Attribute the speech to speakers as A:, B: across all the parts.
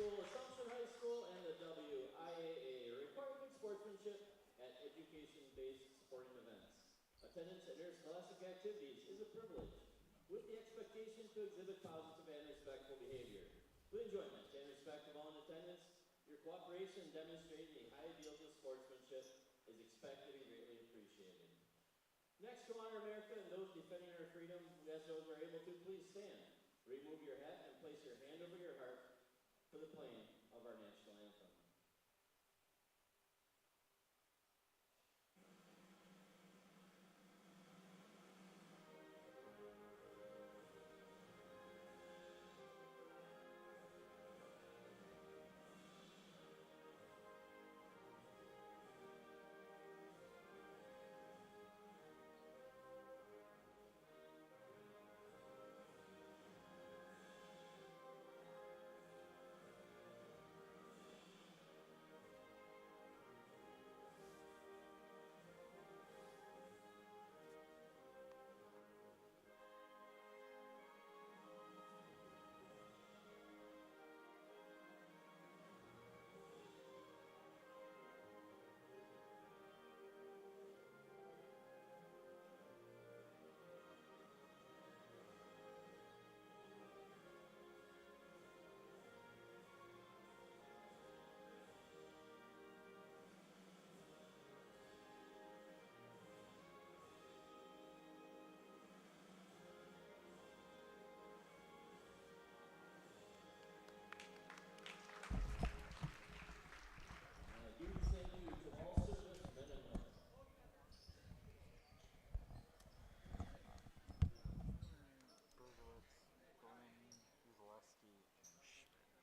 A: School, Assumption High School, and the WIAA, requiring sportsmanship at education-based sporting events. Attendance at interscholastic activities is a privilege, with the expectation to exhibit positive and respectful behavior. With enjoyment and respect of all in attendance, your cooperation in demonstrating the high ideals of sportsmanship is expected and greatly appreciated. Next to honor America and those defending our freedom, we ask those who are able to please stand, remove your hat, and place your hand over your heart for the playing of our national anthem.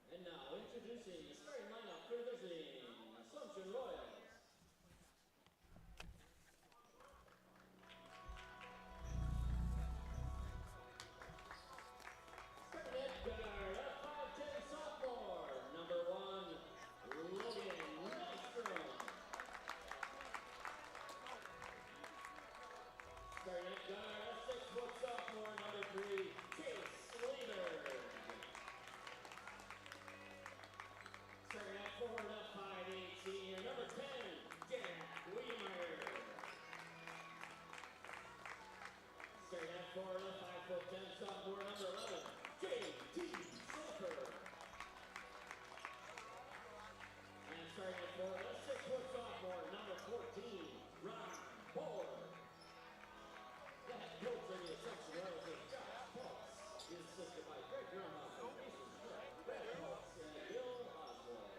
A: And now, introducing the starting lineup for the visiting Assumption Royals. Starting at guard, a 5'10" sophomore, number 1, Logan Nystrom. Starting at guard, a 6-foot sophomore, number 3, Chase Leader. Starting at forward, a 5'8" senior, number 10, Jack Weimer. Starting at forward, a 5'10" sophomore, number 11, J.T. Silver. And starting at forward, a 6-foot sophomore, number 14, Ron Bohr. The head coach of the Assumption Royals is Josh Pulse. He is assisted by Greg Grumhoff, Mason Strutt, Brad Pulse, and Bill Oswald.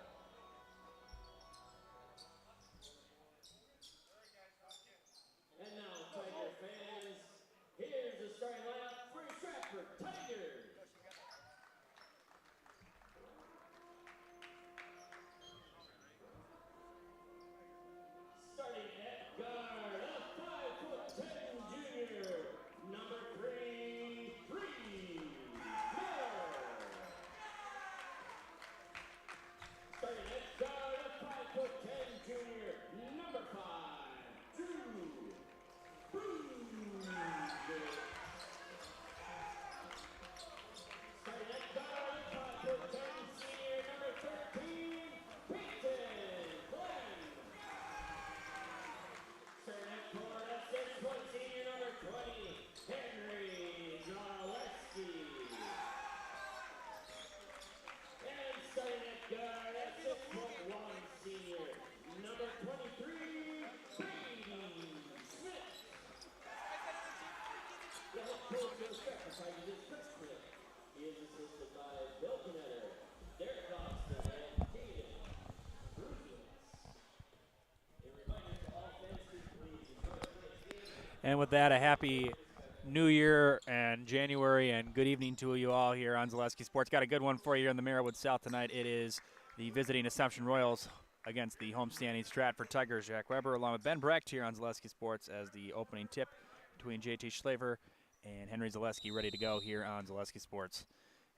A: And now, Tiger fans, here's the starting lineup for your Stratford Tigers. Starting at guard, a 5'10" junior, number 3, Bree Miller. Starting at guard, a 5'10" junior, number 5, Drew Boone. Starting at guard, a 5'10" senior, number 13, Peyton Glenn. Starting at guard, a 6-foot senior, number 20, Henry Zaleski. And starting at guard, a 6'1" senior, number 23, Brady Smith. The head coach of the Stratford Tigers is Chris Smith. He is assisted by Bill Knetter, Derek Austin, and Caden Bruce. A reminder to all fans to please enjoy tonight's game.
B: And with that, a happy New Year and January, and good evening to you all here on Zaleski Sports. Got a good one for you in the Marywood South tonight. It is the visiting Assumption Royals against the homestanding Stratford Tigers. Jack Weber along with Ben Brecht here on Zaleski Sports as the opening tip between JT Schlaver and Henry Zaleski ready to go here on Zaleski Sports.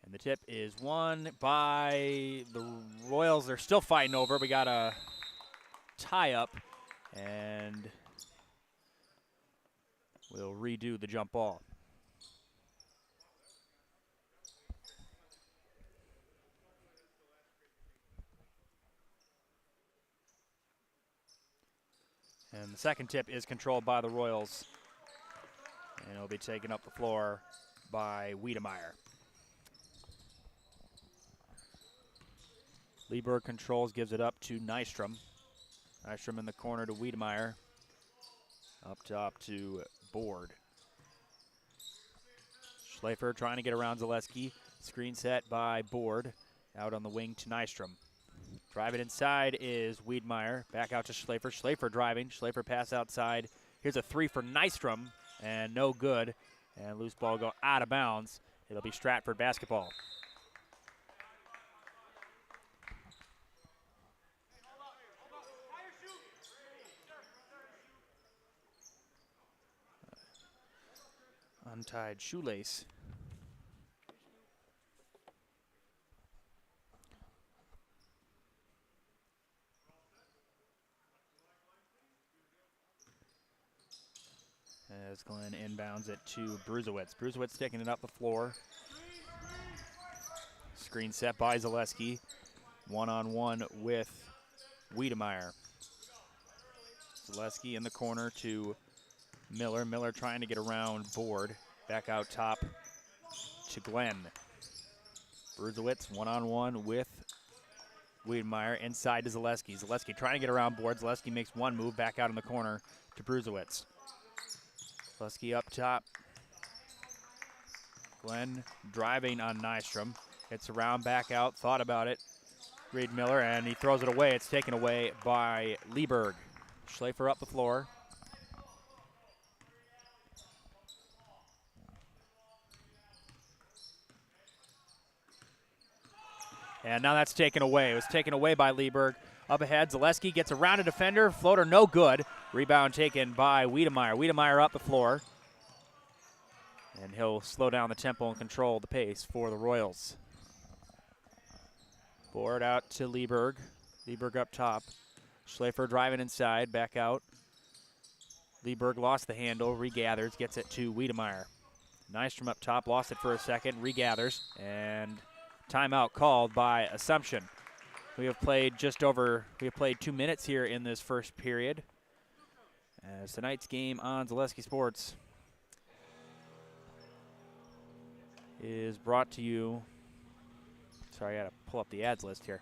B: And the tip is won by the Royals. They're still fighting over. We got a tie-up, and we'll redo the jump ball. And the second tip is controlled by the Royals. And it'll be taken up the floor by Wiedemeyer. Lieberg controls, gives it up to Nystrom. Nystrom in the corner to Wiedemeyer. Up top to Board. Schleifer trying to get around Zaleski. Screen set by Board. Out on the wing to Nystrom. Driving inside is Wiedemeyer. Back out to Schleifer. Schleifer driving. Schleifer pass outside. Here's a three for Nystrom. And no good. And loose ball go out of bounds. It'll be Stratford basketball. Untied shoelace. As Glenn inbounds it to Bruzewitz. Bruzewitz taking it up the floor. Screen set by Zaleski. One-on-one with Wiedemeyer. Zaleski in the corner to Miller. Miller trying to get around Board. Back out top to Glenn. Bruzewitz one-on-one with Wiedemeyer. Inside to Zaleski. Zaleski trying to get around Board. Zaleski makes one move back out in the corner to Bruzewitz. Zaleski up top. Glenn driving on Nystrom. Gets around, back out, thought about it. Reed Miller, and he throws it away. It's taken away by Lieberg. Schleifer up the floor. And now that's taken away. It was taken away by Lieberg. Up ahead, Zaleski gets around a defender. Floater no good. Rebound taken by Wiedemeyer. Wiedemeyer up the floor. And he'll slow down the tempo and control the pace for the Royals. Board out to Lieberg. Lieberg up top. Schleifer driving inside, back out. Lieberg lost the handle, regathers, gets it to Wiedemeyer. Nystrom up top, lost it for a second, regathers, and timeout called by Assumption. We have played 2 minutes here in this first period. As tonight's game on Zaleski Sports is brought to you. Sorry, I got to pull up the ads list here.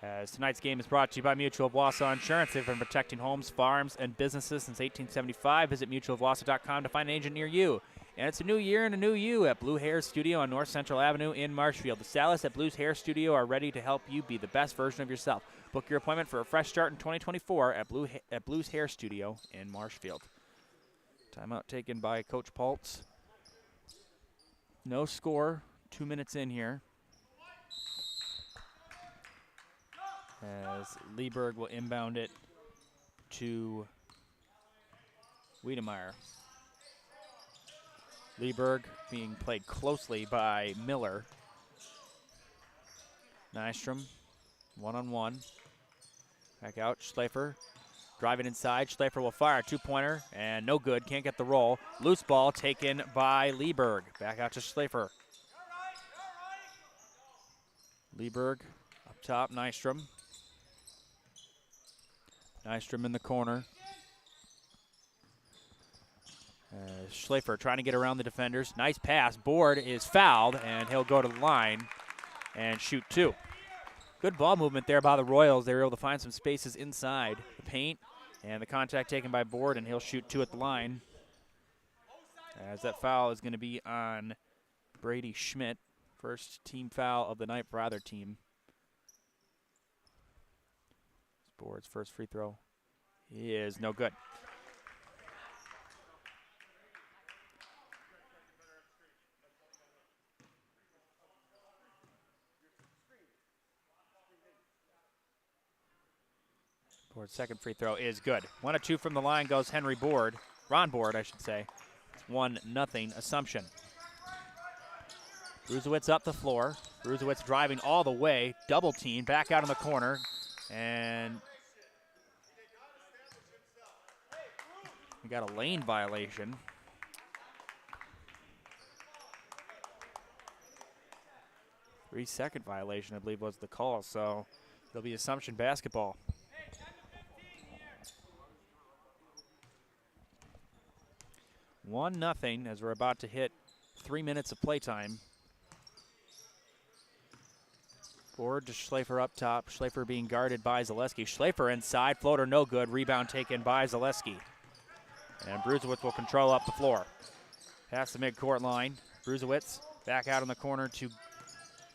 B: As tonight's game is brought to you by Mutual of Wausau Insurance. They've been protecting homes, farms, and businesses since 1875. Visit mutualofwausau.com to find an agent near you. And it's a new year and a new you at Blue Hair Studio on North Central Avenue in Marshfield. The stylists at Blue's Hair Studio are ready to help you be the best version of yourself. Book your appointment for a fresh start in 2024 at Blue's Hair Studio in Marshfield. Timeout taken by Coach Paltz. No score, 2 minutes in here. As Lieberg will inbound it to Wiedemeyer. Lieberg being played closely by Miller. Nystrom, one-on-one. Back out, Schleifer. Driving inside, Schleifer will fire a two-pointer, and no good, can't get the roll. Loose ball taken by Lieberg. Back out to Schleifer. Lieberg up top, Nystrom. Nystrom in the corner. Schleifer trying to get around the defenders. Nice pass. Board is fouled, and he'll go to the line and shoot two. Good ball movement there by the Royals. They were able to find some spaces inside the paint, and the contact taken by Board, and he'll shoot two at the line. As that foul is going to be on Brady Schmidt. First team foul of the night for either team. Board's first free throw is no good. Board's second free throw is good. 1 of 2 from the line goes Henry Board. Ron Board, I should say. It's 1-0 Assumption. Bruzewitz up the floor. Bruzewitz driving all the way. Double team, back out in the corner. And we got a lane violation. 3-second violation, I believe, was the call, so it'll be Assumption basketball. 1-0 as we're about to hit 3 minutes of playtime. Forward to Schlafer up top. Schlafer being guarded by Zaleski. Schlafer inside, floater no good. Rebound taken by Zaleski. And Bruzewitz will control up the floor. Past the midcourt line. Bruzewitz back out in the corner to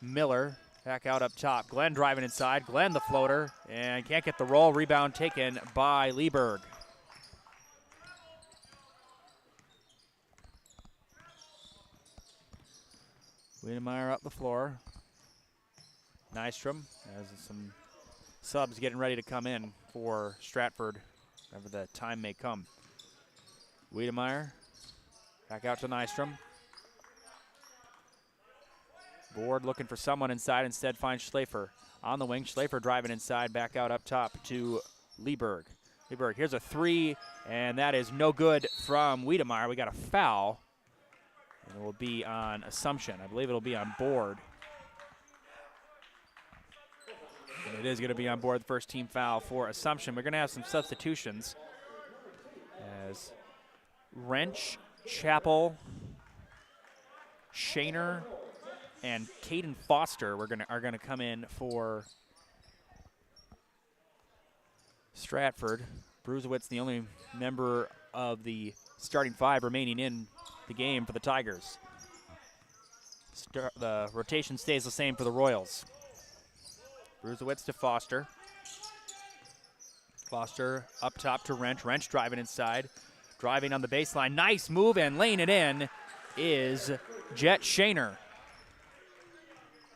B: Miller. Back out up top. Glenn driving inside. Glenn the floater. And can't get the roll. Rebound taken by Lieberg. Wiedemeyer up the floor. Nystrom has some subs getting ready to come in for Stratford, whenever the time may come. Wiedemeyer back out to Nystrom. Board looking for someone inside, instead finds Schlafer on the wing. Schlafer driving inside, back out up top to Lieberg. Lieberg, here's a three, and that is no good from Wiedemeyer. We got a foul, and it will be on Assumption. I believe it'll be on Board. And it is going to be on board, the first team foul for Assumption. We're going to have some substitutions as Wrench, Chappell, Shaner, and Caden Foster are going to come in for Stratford. Bruzewitz, the only member of the starting five remaining in the game for the Tigers. The rotation stays the same for the Royals. Bruzewitz to Foster. Foster up top to Wrench. Wrench driving inside. Driving on the baseline. Nice move, and laying it in is Jet Shaner.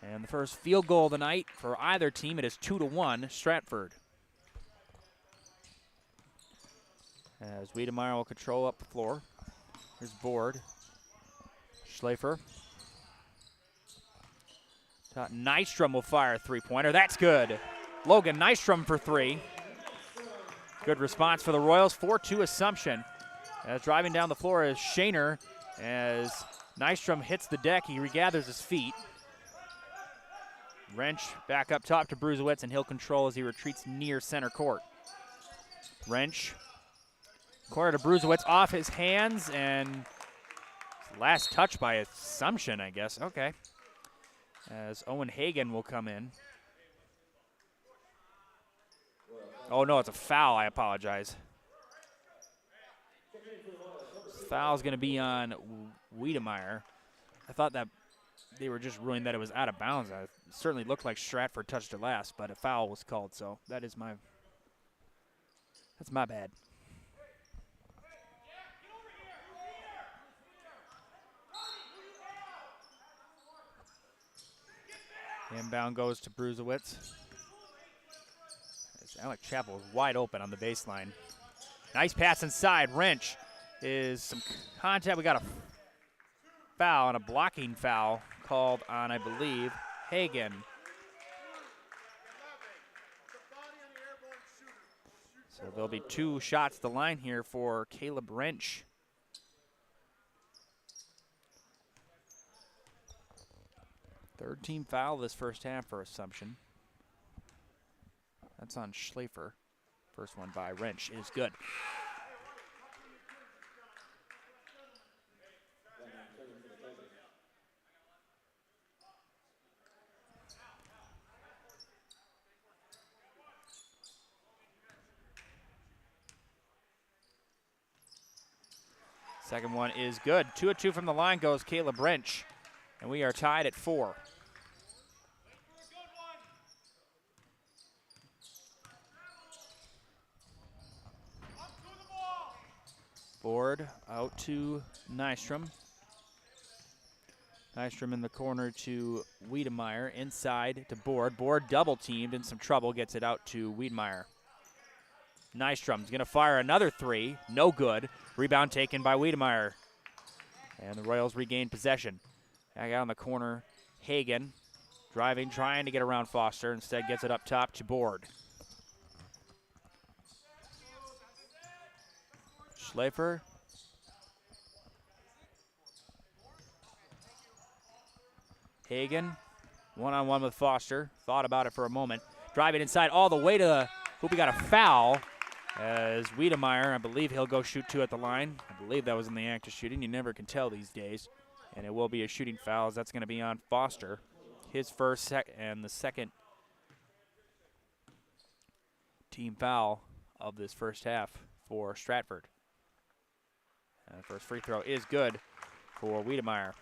B: And the first field goal of the night for either team. It is 2-1 Stratford. As Wiedemeyer will control up the floor. Here's Board. Schlafer. Nystrom will fire a three-pointer. That's good. Logan Nystrom for three. Good response for the Royals. 4-2 Assumption. As driving down the floor is Shaner. As Nystrom hits the deck, he regathers his feet. Wrench back up top to Bruzewitz, and he'll control as he retreats near center court. Wrench. Corner to Bruzewitz, off his hands, and last touch by Assumption, I guess. Okay. As Owen Hagan will come in. Oh, no, it's a foul. I apologize. Foul's going to be on Wiedemeyer. I thought that they were just ruling that it was out of bounds. It certainly looked like Stratford touched it last, but a foul was called, so that's my bad. Inbound goes to Bruzewitz. Alec Chappell is wide open on the baseline. Nice pass inside. Wrench is some contact. We got a foul and a blocking foul called on, I believe, Hagan. So there'll be 2 shots at the line here for Caleb Wrench. Third team foul this first half for Assumption. That's on Schlafer. First one by Wrench is good. Second one is good. 2 of 2 from the line goes Caleb Wrench. And we are tied at 4. Board out to Nystrom. Nystrom in the corner to Wiedemeyer. Inside to Board. Board double teamed, in some trouble, gets it out to Wiedemeyer. Nystrom's going to fire another three. No good. Rebound taken by Wiedemeyer. And the Royals regain possession. Back out in the corner, Hagan. Driving, trying to get around Foster. Instead gets it up top to Board. Schlafer. Hagan One-on-one with Foster. Thought about it for a moment. Driving inside all the way to the hoop. We got a foul as Wiedemeyer, I believe he'll go shoot 2 at the line. I believe that was in the act of shooting. You never can tell these days. And it will be a shooting foul as that's going to be on Foster. His first and the second team foul of this first half for Stratford. And the first free throw is good for Wiedemeyer.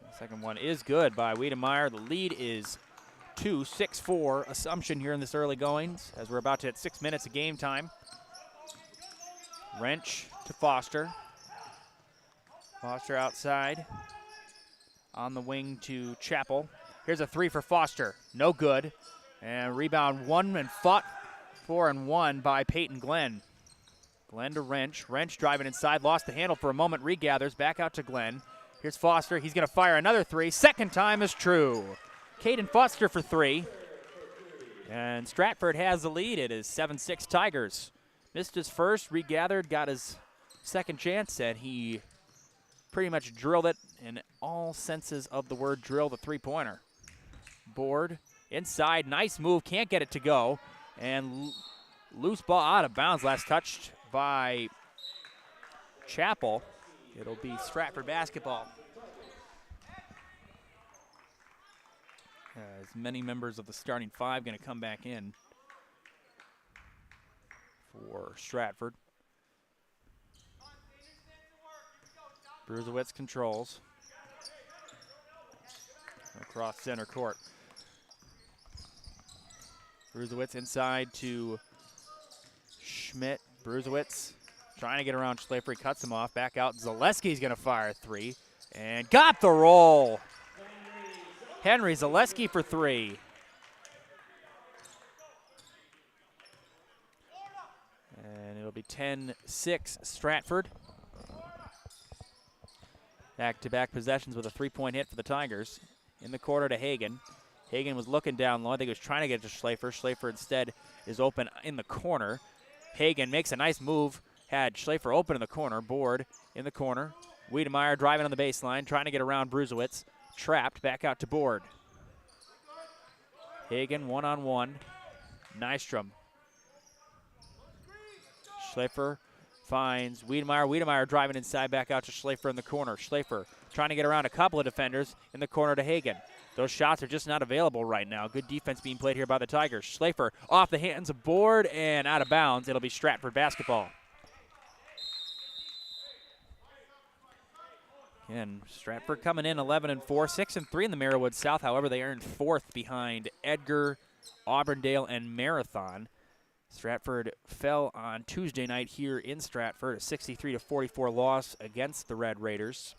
B: The second one is good by Wiedemeyer. The lead is 2-6-4 Assumption here in this early goings as we're about to hit 6 minutes of game time. Wrench to Foster. Foster outside. On the wing to Chappell. Here's a 3 for Foster. No good. And rebound 1 and fought 4 and 1 by Peyton Glenn. Glenn to Wrench. Wrench driving inside. Lost the handle for a moment. Regathers. Back out to Glenn. Here's Foster. He's going to fire another 3. Second time is true. Caden Foster for 3. And Stratford has the lead. It is 7-6 Tigers. Missed his first. Regathered. Got his second chance. And he pretty much drilled it in all senses of the word drill, the three-pointer. Board inside. Nice move. Can't get it to go. And loose ball out of bounds. Last touched by Chappell. It'll be Stratford basketball. As many members of the starting 5 going to come back in for Stratford. Bruzewicz controls. Across center court. Bruzewicz inside to Schmidt. Bruzewicz trying to get around Schlafer. He cuts him off. Back out. Zaleski's going to fire a 3. And got the roll. Henry Zaleski for 3. And it'll be 10-6 Stratford. Back-to-back possessions with a 3-point hit for the Tigers. In the corner to Hagan. Hagan was looking down low. I think he was trying to get to Schlafer. Schlafer instead is open in the corner. Hagan makes a nice move. Had Schlafer open in the corner. Board in the corner. Wiedemeyer driving on the baseline, trying to get around Bruzewicz. Trapped, back out to Board. Hagan one-on-one. Nystrom. Schlafer finds Wiedemeyer. Wiedemeyer driving inside, back out to Schlafer in the corner. Schlafer trying to get around a couple of defenders in the corner to Hagan. Those shots are just not available right now. Good defense being played here by the Tigers. Schlafer off the hands of Board and out of bounds. It'll be Stratford basketball. Again, Stratford coming in 11-4, 6-3 in the Marywood South. However, they earned 4th behind Edgar, Auburndale, and Marathon. Stratford fell on Tuesday night here in Stratford, a 63-44 loss against the Red Raiders.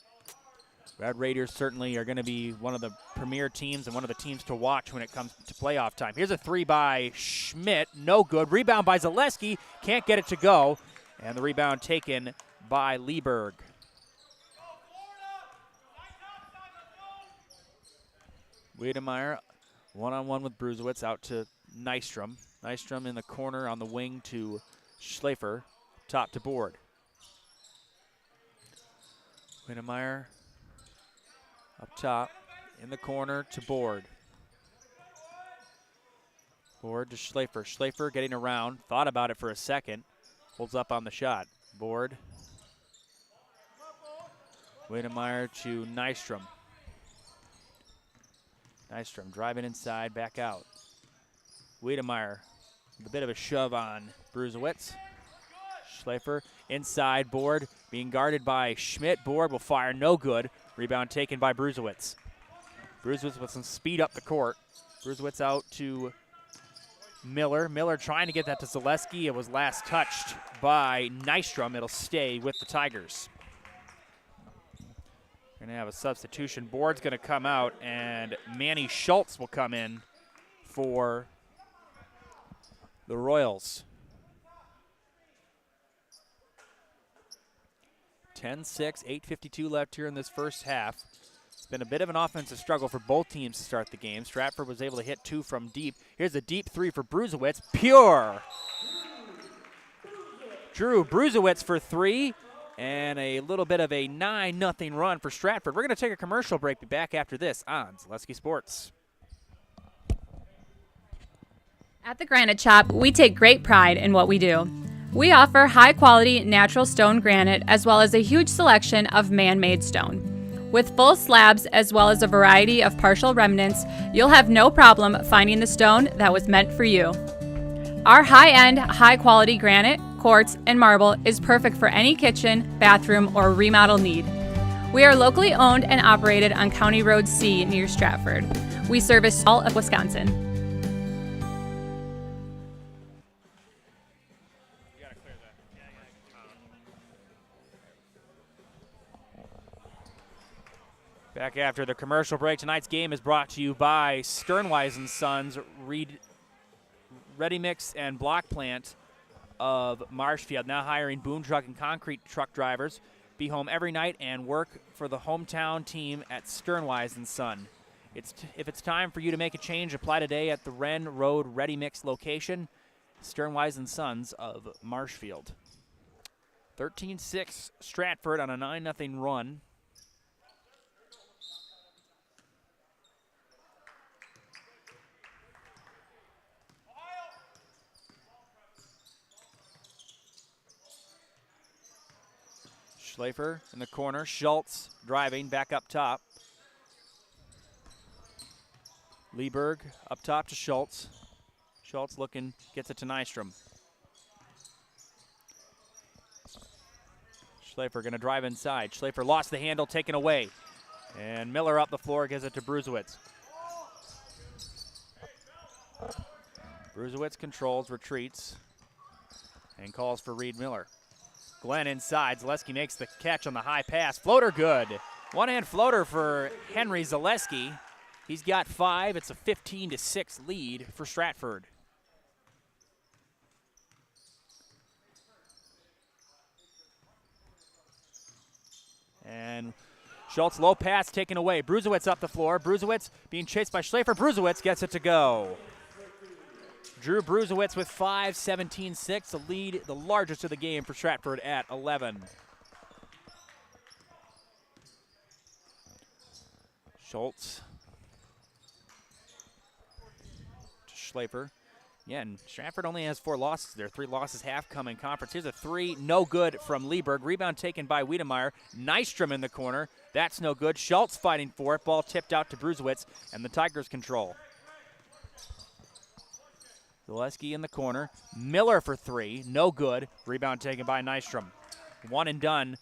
B: Red Raiders certainly are going to be one of the premier teams and one of the teams to watch when it comes to playoff time. Here's a 3 by Schmidt, no good. Rebound by Zaleski, can't get it to go. And the rebound taken by Lieberg. Wiedemeyer one-on-one with Bruzewicz out to Nystrom. Nystrom in the corner on the wing to Schlafer, top to Board. Wiedemeyer up top in the corner to Board. Board to Schlafer. Schlafer getting around, thought about it for a second, holds up on the shot. Board. Wiedemeyer to Nystrom. Nystrom driving inside, back out. Wiedemeyer with a bit of a shove on Bruzewicz. Schlafer inside, Board being guarded by Schmidt. Board will fire, no good. Rebound taken by Bruzewicz. Bruzewicz with some speed up the court. Bruzewicz out to Miller. Miller trying to get that to Zaleski. It was last touched by Nystrom. It'll stay with the Tigers. We're going to have a substitution. Board's going to come out, and Manny Schultz will come in for the Royals. 10-6, 8:52 left here in this first half. It's been a bit of an offensive struggle for both teams to start the game. Stratford was able to hit 2 from deep. Here's a deep 3 for Bruzewicz. Pure! Drew Bruzewitz for 3, and a little bit of a 9-0 run for Stratford. We're going to take a commercial break. Be back after this on Zaleski Sports.
C: At the Granite Shop, we take great pride in what we do. We offer high-quality natural stone granite as well as a huge selection of man-made stone. With full slabs as well as a variety of partial remnants, you'll have no problem finding the stone that was meant for you. Our high-end, high-quality granite, quartz, and marble is perfect for any kitchen, bathroom, or remodel need. We are locally owned and operated on County Road C near Stratford. We service all of Wisconsin.
B: Back after the commercial break, tonight's game is brought to you by Sternwise & Sons, Ready Mix and Block Plant of Marshfield, now hiring boom truck and concrete truck drivers. Be home every night and work for the hometown team at Sternwise & Son. If it's time for you to make a change, apply today at the Wren Road Ready Mix location, Sternwise & Sons of Marshfield. 13-6 Stratford on a 9-0 run. Schlafer in the corner. Schultz driving back up top. Lieberg up top to Schultz. Schultz looking, gets it to Nystrom. Schlafer going to drive inside. Schlafer lost the handle, taken away. And Miller up the floor, gives it to Bruzewitz. Bruzewitz controls, retreats, and calls for Reed Miller. Glenn inside. Zaleski makes the catch on the high pass. Floater good. One-hand floater for Henry Zaleski. He's got 5. It's a 15-6 lead for Stratford. And Schultz, low pass taken away. Bruzewitz up the floor. Bruzewitz being chased by Schlafer. Bruzewitz gets it to go. Drew Bruzewitz with 5, 17-6, the lead, the largest of the game for Stratford at 11. Schultz to Schlafer. Yeah, and Stratford only has 4 losses there. 3 losses have come in conference. Here's a 3, no good from Lieberg. Rebound taken by Wiedemeyer. Nystrom in the corner. That's no good. Schultz fighting for it. Ball tipped out to Bruzewitz, and the Tigers control. Zaleski in the corner. Miller for 3, no good. Rebound taken by Nystrom. 1 and done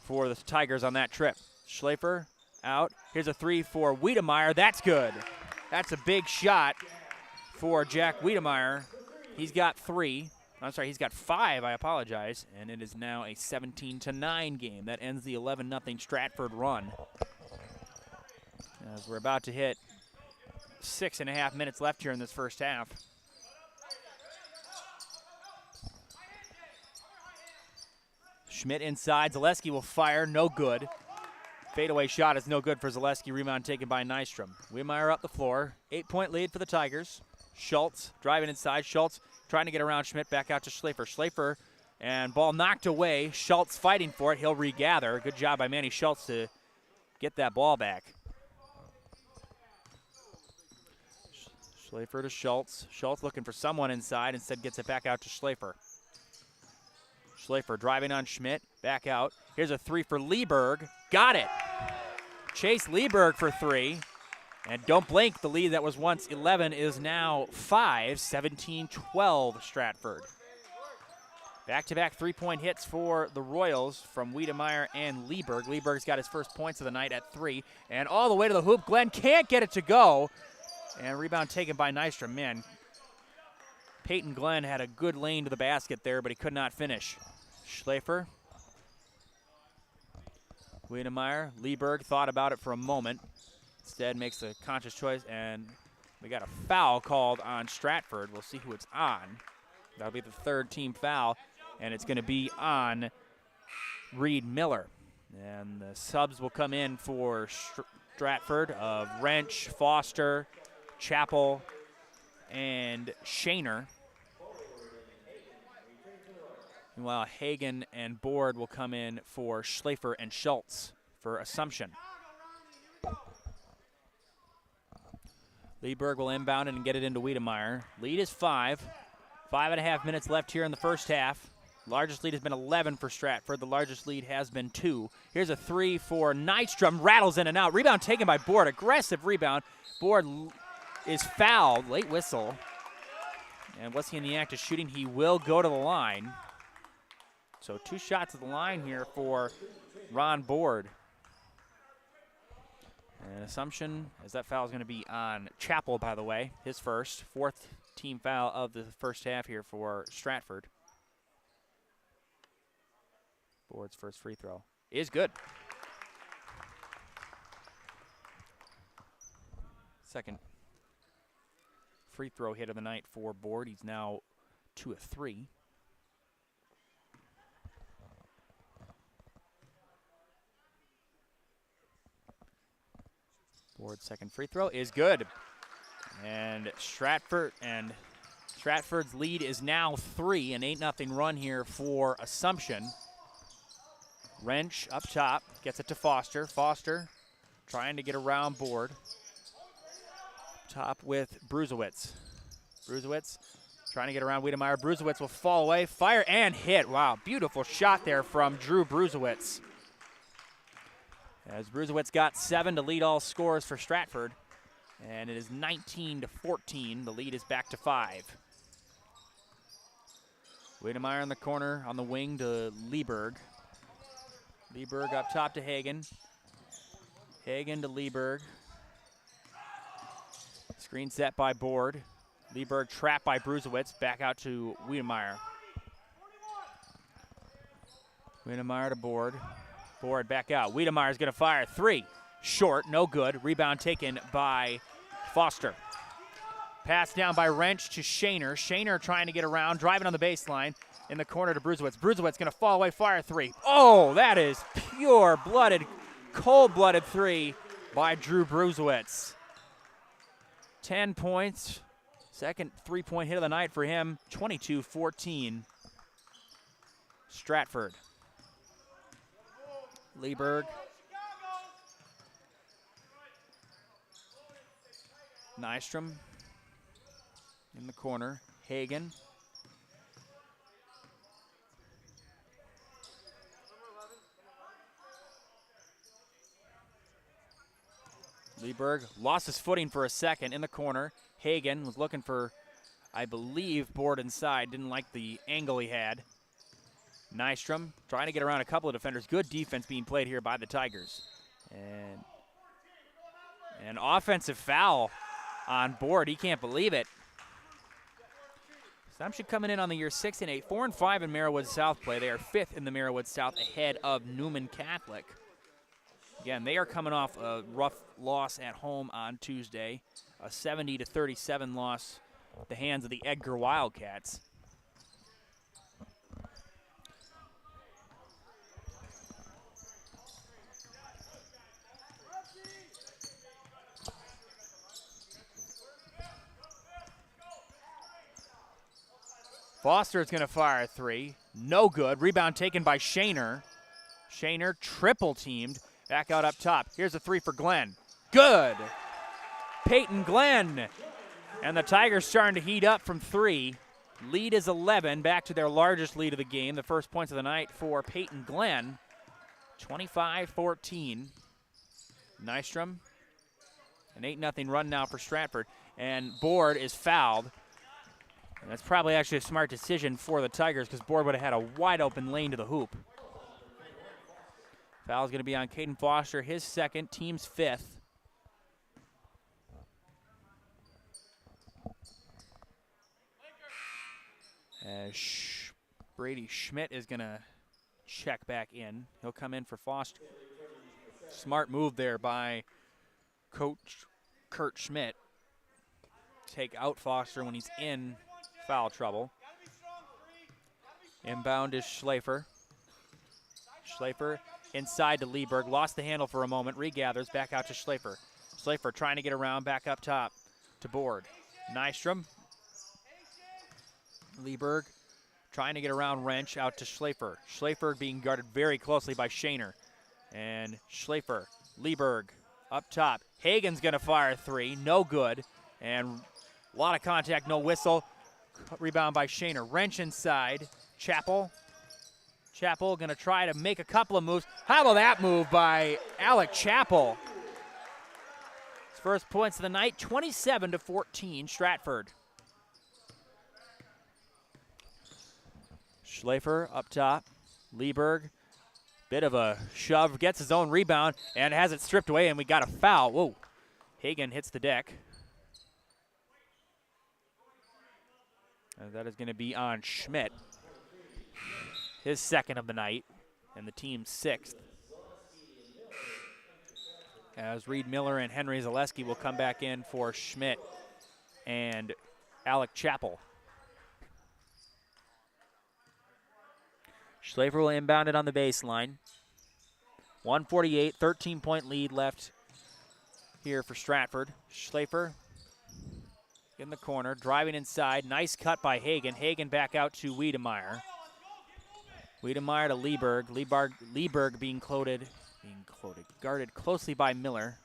B: for the Tigers on that trip. Schlafer out. Here's a 3 for Wiedemeyer. That's good. That's a big shot for Jack Wiedemeyer. He's got 3. I'm sorry, he's got 5, I apologize. And it is now a 17-9 game. That ends the 11-0 Stratford run. As we're about to hit 6.5 minutes left here in this first half. Schmidt inside. Zaleski will fire. No good. Fadeaway shot is no good for Zaleski. Rebound taken by Nystrom. Wiedemeyer up the floor. 8-point lead for the Tigers. Schultz driving inside. Schultz trying to get around Schmidt. Back out to Schlafer. Schlafer and ball knocked away. Schultz fighting for it. He'll regather. Good job by Manny Schultz to get that ball back. Schlafer to Schultz. Schultz looking for someone inside. Instead gets it back out to Schlafer. Schlafer driving on Schmidt, back out. Here's a 3 for Lieberg. Got it. Chase Lieberg for 3. And don't blink, the lead that was once 11 is now 5, 17-12 Stratford. Back-to-back 3-point hits for the Royals from Wiedemeyer and Lieberg. Lieberg's got his first points of the night at 3. And all the way to the hoop. Glenn can't get it to go. And rebound taken by Nystrom. Man, Peyton Glenn had a good lane to the basket there, but he could not finish. Schlafer. Wiedemeyer. Lieberg thought about it for a moment. Instead makes a conscious choice, and we got a foul called on Stratford. We'll see who it's on. That'll be the 3rd team foul, and it's going to be on Reed Miller. And the subs will come in for Stratford of Wrench, Foster, Chappell, and Shaner. Meanwhile, Hagen and Board will come in for Schlafer and Schultz for Assumption. Lieberg will inbound and get it into Wiedemeyer. Lead is 5. 5.5 minutes left here in the first half. Largest lead has been 11 for Stratford. The largest lead has been 2. Here's a 3 for Nystrom. Rattles in and out. Rebound taken by Board. Aggressive rebound. Board is fouled. Late whistle. And was he in the act of shooting? He will go to the line. So 2 shots at the line here for Ron Board. And Assumption, as that foul is going to be on Chappell, by the way. His first. 4th team foul of the first half here for Stratford. Board's first free throw is good. Second free throw hit of the night for Board. He's now 2 of 3. Board's second free throw is good. And Stratford's lead is now 3, an 8-0 run here for Assumption. Wrench up top, gets it to Foster. Foster trying to get around Board. Top with Bruzewitz. Bruzewitz trying to get around Wiedemeyer. Bruzewitz will fall away, fire and hit. Wow, beautiful shot there from Drew Bruzewitz. As Bruzewitz got 7 to lead all scores for Stratford. And it is 19-14. The lead is back to 5. Wiedemeyer in the corner on the wing to Lieberg. Lieberg up top to Hagen. Hagen to Lieberg. Screen set by Board. Lieberg trapped by Bruzewitz. Back out to Wiedemeyer. Wiedemeyer to Board. Board back out. Wiedemeyer's going to fire 3. Short, no good. Rebound taken by Foster. Pass down by Wrench to Shaner. Shaner trying to get around, driving on the baseline in the corner to Bruzewitz. Bruzewitz going to fall away, fire 3. Oh, that is pure-blooded, cold-blooded 3 by Drew Bruzewitz. 10 points. Second 3-point hit of the night for him. 22-14. Stratford. Lieberg. Nystrom in the corner. Hagen. Lieberg lost his footing for a second in the corner. Hagen was looking for, I believe, Board inside. Didn't like the angle he had. Nystrom trying to get around a couple of defenders. Good defense being played here by the Tigers. And an offensive foul on Board. He can't believe it. Assumption coming in on the year 6 and 8, 4 and 5 in Merriwood South play. They are 5th in the Merriwood South, ahead of Newman Catholic. Again, they are coming off a rough loss at home on Tuesday, a 70-37 loss at the hands of the Edgar Wildcats. Foster is going to fire a 3. No good. Rebound taken by Shaner. Shaner triple teamed. Back out up top. Here's a 3 for Glenn. Good. Peyton Glenn. And the Tigers starting to heat up from 3. Lead is 11. Back to their largest lead of the game. The first points of the night for Peyton Glenn. 25-14. Nystrom. An 8-0 run now for Stratford. And Board is fouled. And that's probably actually a smart decision for the Tigers because Board would have had a wide open lane to the hoop. Foul's going to be on Caden Foster, his second, team's 5th. As Brady Schmidt is going to check back in. He'll come in for Foster. Smart move there by Coach Kurt Schmidt. Take out Foster when he's in foul trouble. Inbound is Schlafer. Schlafer inside to Lieberg. Lost the handle for a moment. Regathers back out to Schlafer. Schlafer trying to get around back up top to Board. Nystrom. Lieberg trying to get around Wrench out to Schlafer. Schlafer being guarded very closely by Shaner. And Schlafer, Lieberg up top. Hagen's going to fire 3, no good. And a lot of contact, no whistle. Rebound by Shaner. Wrench inside. Chappell going to try to make a couple of moves. How about that move by Alec Chappell? His first points of the night, 27-14, Stratford. Schlafer up top. Lieberg, bit of a shove, gets his own rebound and has it stripped away, and we got a foul. Whoa. Hagen hits the deck. And that is going to be on Schmidt. His second of the night, and the team's 6th. As Reed Miller and Henry Zaleski will come back in for Schmidt and Alec Chappell. Schlafer will inbound it on the baseline. 148, 13-point lead left here for Stratford. Schlafer in the corner, driving inside. Nice cut by Hagen. Hagen back out to Wiedemeyer. Wiedemeyer to Lieberg. Lieberg being guarded closely by Miller.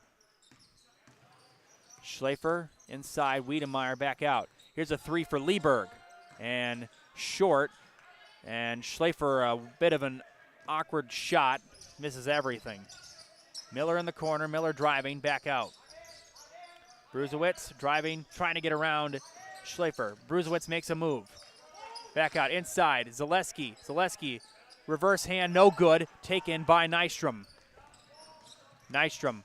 B: Schlafer inside. Wiedemeyer back out. Here's a 3 for Lieberg. And short. And Schlafer, a bit of an awkward shot, misses everything. Miller in the corner, Miller driving, back out. Bruzewicz driving, trying to get around Schlafer. Bruzewicz makes a move. Back out, inside, Zaleski. Zaleski, reverse hand, no good, taken by Nystrom. Nystrom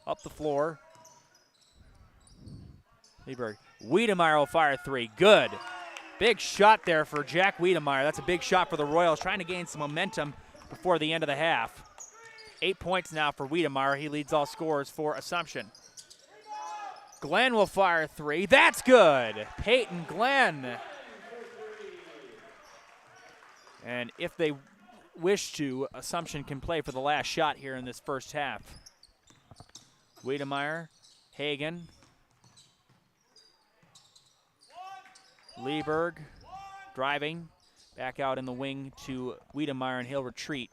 B: up the floor. Lieberg. Wiedemeyer will fire 3, good. Big shot there for Jack Wiedemeyer. That's a big shot for the Royals, trying to gain some momentum before the end of the half. 8 points now for Wiedemeyer. He leads all scorers for Assumption. Glenn will fire 3. That's good. Peyton Glenn. And if they wish to, Assumption can play for the last shot here in this first half. Wiedemeyer, Hagen. Lieberg driving, back out in the wing to Wiedemeyer, and he'll retreat.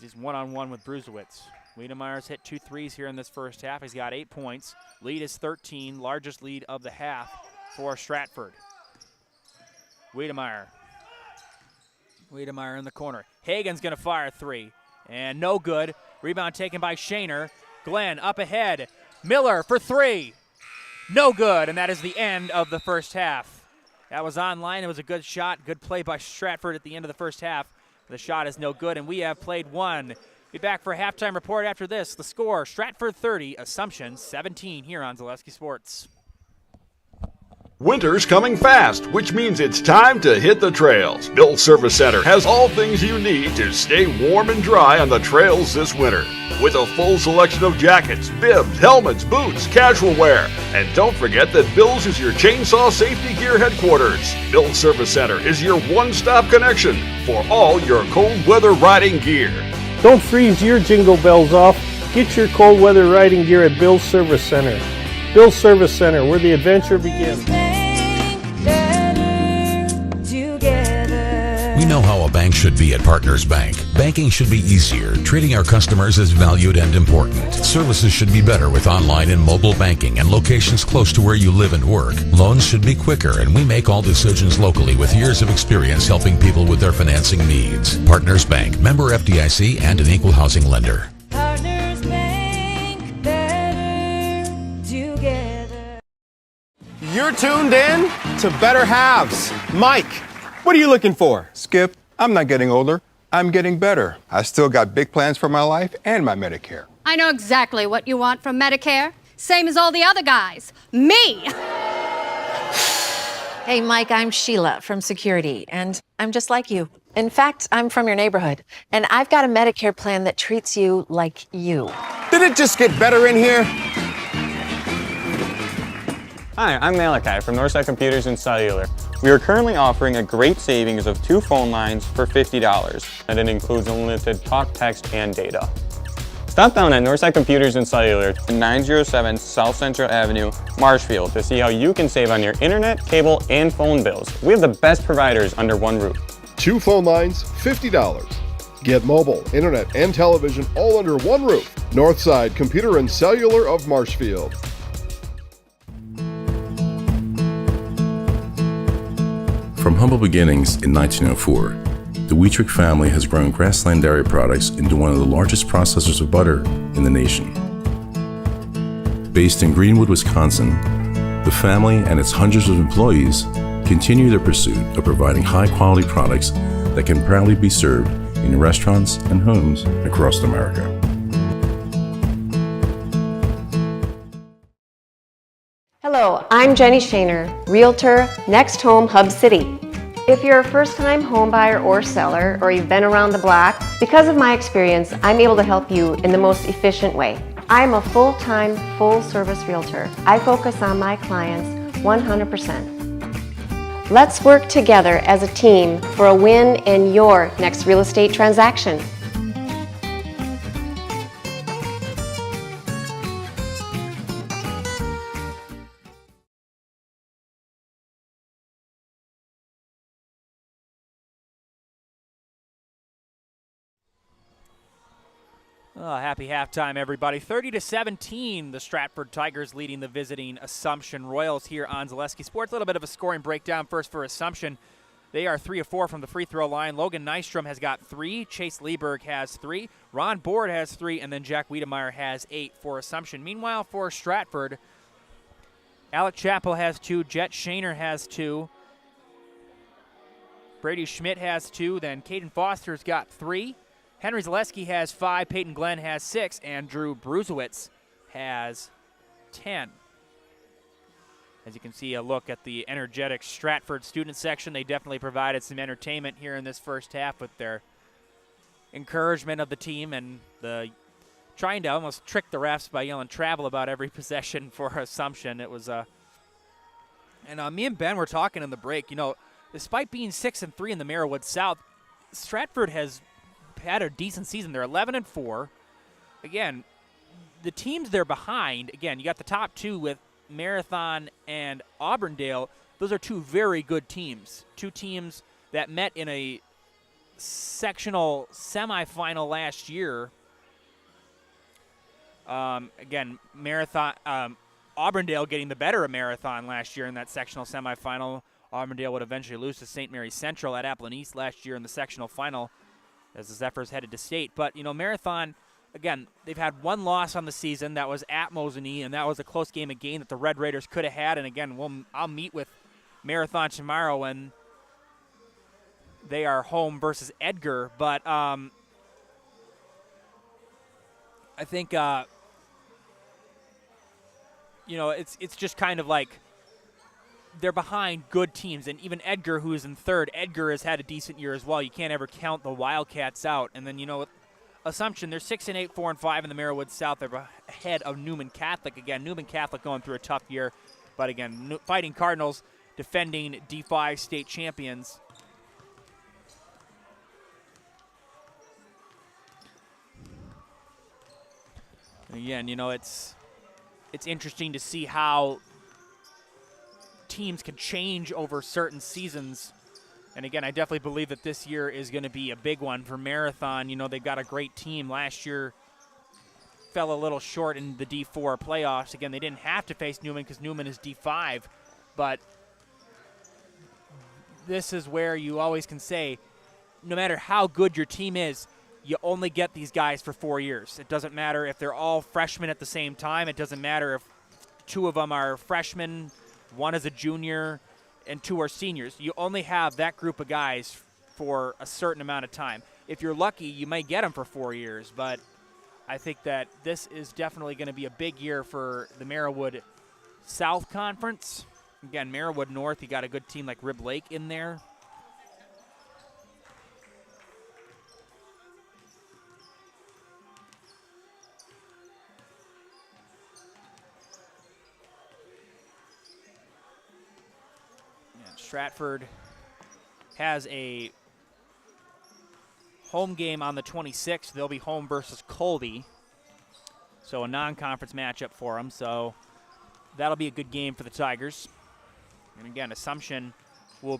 B: He's one-on-one with Bruzewicz. Wiedemeyer's hit 2 threes here in this first half. He's got 8 points. Lead is 13, largest lead of the half for Stratford. Wiedemeyer in the corner. Hagen's going to fire 3, and no good. Rebound taken by Shaner. Glenn up ahead. Miller for 3. No good, and that is the end of the first half. That was online. It was a good shot. Good play by Stratford at the end of the first half. The shot is no good, and we have played 1. Be back for a halftime report after this. The score, Stratford 30, Assumption 17 here on Zaleski Sports.
D: Winter's coming fast, which means it's time to hit the trails. Bill's Service Center has all things you need to stay warm and dry on the trails this winter. With a full selection of jackets, bibs, helmets, boots, casual wear. And don't forget that Bill's is your chainsaw safety gear headquarters. Bill's Service Center is your one-stop connection for all your cold weather riding gear.
E: Don't freeze your jingle bells off. Get your cold weather riding gear at Bill's Service Center. Bill's Service Center, where the adventure begins.
F: We know how a bank should be at Partners Bank. Banking should be easier. Treating our customers as valued and important. Services should be better with online and mobile banking and locations close to where you live and work. Loans should be quicker, and we make all decisions locally with years of experience helping people with their financing needs. Partners Bank, member FDIC, and an equal housing lender.
G: Partners Bank, better together.
H: You're tuned in to Better Halves. Mike, what are you looking for?
I: Skip, I'm not getting older. I'm getting better. I still got big plans for my life and my Medicare.
J: I know exactly what you want from Medicare. Same as all the other guys. Me!
K: Hey, Mike, I'm Sheila from Security, and I'm just like you. In fact, I'm from your neighborhood, and I've got a Medicare plan that treats you like you.
H: Did it just get better in here?
L: Hi, I'm Malachi from Northside Computers and Cellular. We are currently offering a great savings of 2 phone lines for $50, and it includes unlimited talk, text, and data. Stop down at Northside Computers and Cellular, 907 South Central Avenue, Marshfield, to see how you can save on your internet, cable, and phone bills. We have the best providers under one roof.
M: 2 phone lines, $50. Get mobile, internet, and television all under one roof. Northside Computer and Cellular of Marshfield.
N: From humble beginnings in 1904, the Wheatrick family has grown Grassland Dairy Products into one of the largest processors of butter in the nation. Based in Greenwood, Wisconsin, the family and its hundreds of employees continue their pursuit of providing high-quality products that can proudly be served in restaurants and homes across America.
K: Hello, I'm Jenny Shaner, Realtor, Next Home Hub City. If you're a first-time home buyer or seller, or you've been around the block, because of my experience, I'm able to help you in the most efficient way. I'm a full-time, full-service realtor. I focus on my clients 100%. Let's work together as a team for a win in your next real estate transaction.
B: Happy halftime, everybody. 30-17, the Stratford Tigers leading the visiting Assumption Royals here on Zaleski Sports. A little bit of a scoring breakdown first for Assumption. They are 3 of 4 from the free throw line. Logan Nystrom has got 3. Chase Lieberg has 3. Ron Board has 3. And then Jack Wiedemeyer has 8 for Assumption. Meanwhile, for Stratford, Alec Chappell has 2. Jet Shaner has 2. Brady Schmidt has 2. Then Caden Foster's got 3. Henry Zaleski has 5, Peyton Glenn has 6, and Drew Bruzewitz has 10. As you can see, a look at the energetic Stratford student section. They definitely provided some entertainment here in this first half with their encouragement of the team and the trying to almost trick the refs by yelling travel about every possession for Assumption. It was and me and Ben were talking in the break. You know, despite being 6-3 in the Merriwood South, Stratford has had a decent season. They're 11-4. Again, the teams they're behind, again, you got the top 2 with Marathon and Auburndale. Those are 2 very good teams. 2 teams that met in a sectional semifinal last year. Again, Auburndale getting the better of Marathon last year in that sectional semifinal. Auburndale would eventually lose to St. Mary Central at Applin East last year in the sectional final, as the Zephyrs headed to state. But, you know, Marathon, again, they've had 1 loss on the season. That was at Mosinee, and that was a close game again that the Red Raiders could have had. And, again, I'll meet with Marathon tomorrow when they are home versus Edgar. But I think, you know, it's just kind of like they're behind good teams, and even Edgar, who is in 3rd, Edgar has had a decent year as well. You can't ever count the Wildcats out. And then, you know, Assumption, they're 6-8, 4-5 in the Merriwood South. They're ahead of Newman Catholic. Again, Newman Catholic going through a tough year, but again, Fighting Cardinals defending D5 state champions. Again, you know, it's interesting to see how teams can change over certain seasons. And again, I definitely believe that this year is going to be a big one for Marathon. You know, they've got a great team. Last year fell a little short in the D4 playoffs. Again, they didn't have to face Newman because Newman is D5. But this is where you always can say, no matter how good your team is, you only get these guys for 4 years. It doesn't matter if they're all freshmen at the same time. It doesn't matter if 2 of them are freshmen, 1 is a junior, and 2 are seniors. You only have that group of guys for a certain amount of time. If you're lucky, you may get them for 4 years, but I think that this is definitely going to be a big year for the Merriwood South Conference. Again, Merriwood North, you got a good team like Rib Lake in there. Stratford has a home game on the 26th. They'll be home versus Colby. So a non-conference matchup for them. So that'll be a good game for the Tigers. And again, Assumption will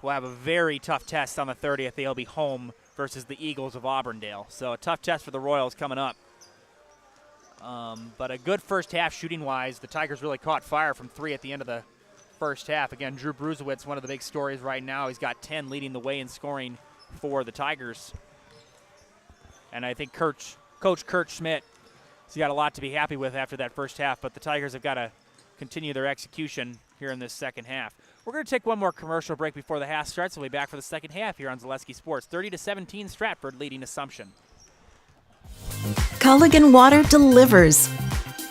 B: have a very tough test on the 30th. They'll be home versus the Eagles of Auburndale. So a tough test for the Royals coming up. But a good first half shooting-wise. The Tigers really caught fire from 3 at the end of the first half. Again, Drew Bruzewitz, one of the big stories right now. He's got 10 leading the way in scoring for the Tigers. And I think Coach Kurt Schmidt has got a lot to be happy with after that first half, but the Tigers have got to continue their execution here in this second half. We're going to take one more commercial break before the half starts. We'll be back for the second half here on Zaleski Sports. 30-17 Stratford leading Assumption.
O: Culligan Water delivers.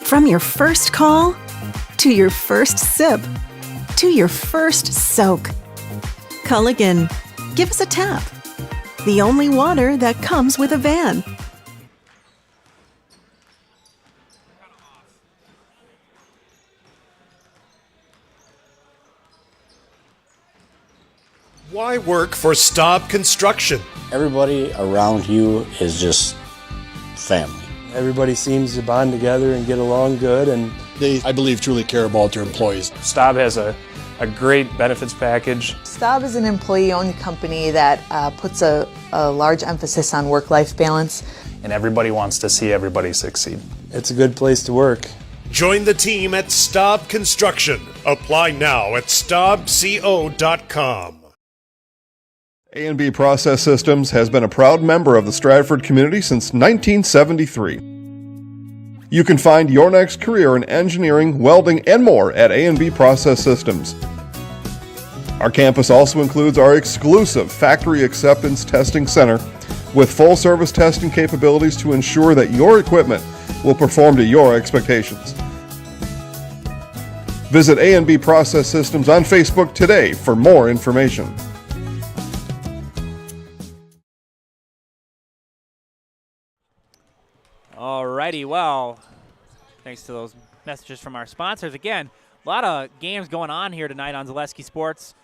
O: From your first call, to your first sip, to your first soak. Culligan, give us a tap. The only water that comes with a van.
P: Why work for Staub Construction?
Q: Everybody around you is just family.
E: Everybody seems to bond together and get along good, and
P: They, I believe, truly care about their employees.
L: Staub has a great benefits package.
R: Staub is an employee-owned company that puts a large emphasis on work-life balance.
L: And everybody wants to see everybody succeed.
E: it's a good place to work.
P: Join the team at Staub Construction. Apply now at staubco.com.
M: A&B Process Systems has been a proud member of the Stratford community since 1973. You can find your next career in engineering, welding, and more at A&B Process Systems. Our campus also includes our exclusive Factory Acceptance Testing Center with full-service testing capabilities to ensure that your equipment will perform to your expectations. Visit A&B Process Systems on Facebook today for more information.
B: Alrighty, well, thanks to those messages from our sponsors. Again, a lot of games going on here tonight on Zaleski Sports.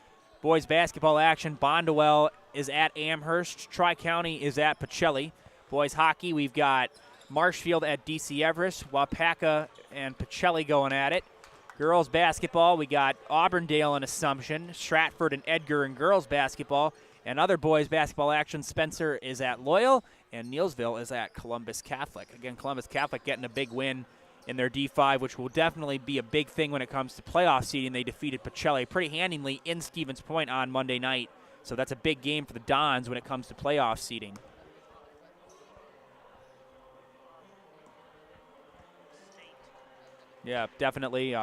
B: Boys basketball action, Bondwell is at Amherst. Tri-County is at Pacelli. Boys hockey, we've got Marshfield at DC Everest, Wapaka and Pacelli going at it. Girls basketball, we got Auburndale and Assumption, Stratford and Edgar in girls basketball. And other boys basketball action, Spencer is at Loyal, and Neilsville is at Columbus Catholic. Again, Columbus Catholic getting a big win in their D5, which will definitely be a big thing when it comes to playoff seeding. They defeated Pacelli pretty handily in Stevens Point on Monday night. So that's a big game for the Dons when it comes to playoff seeding. Yeah, definitely.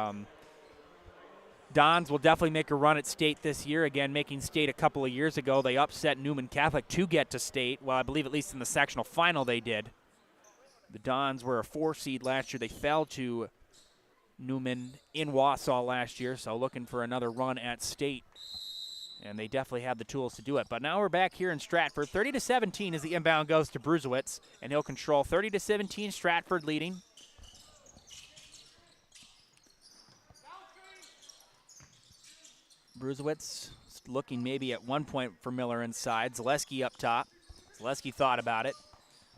B: Dons will definitely make a run at state this year. Again, making state a couple of years ago. They upset Newman Catholic to get to state. Well, I believe at least in the sectional final they did. The Dons were a 4 seed last year. They fell to Newman in Wausau last year, so looking for another run at state. And they definitely have the tools to do it. But now we're back here in Stratford. 30-17 as the inbound goes to Bruzewitz, and he'll control 30-17, Stratford leading. Bruzewitz looking maybe at one point for Miller inside. Zaleski up top. Zaleski thought about it.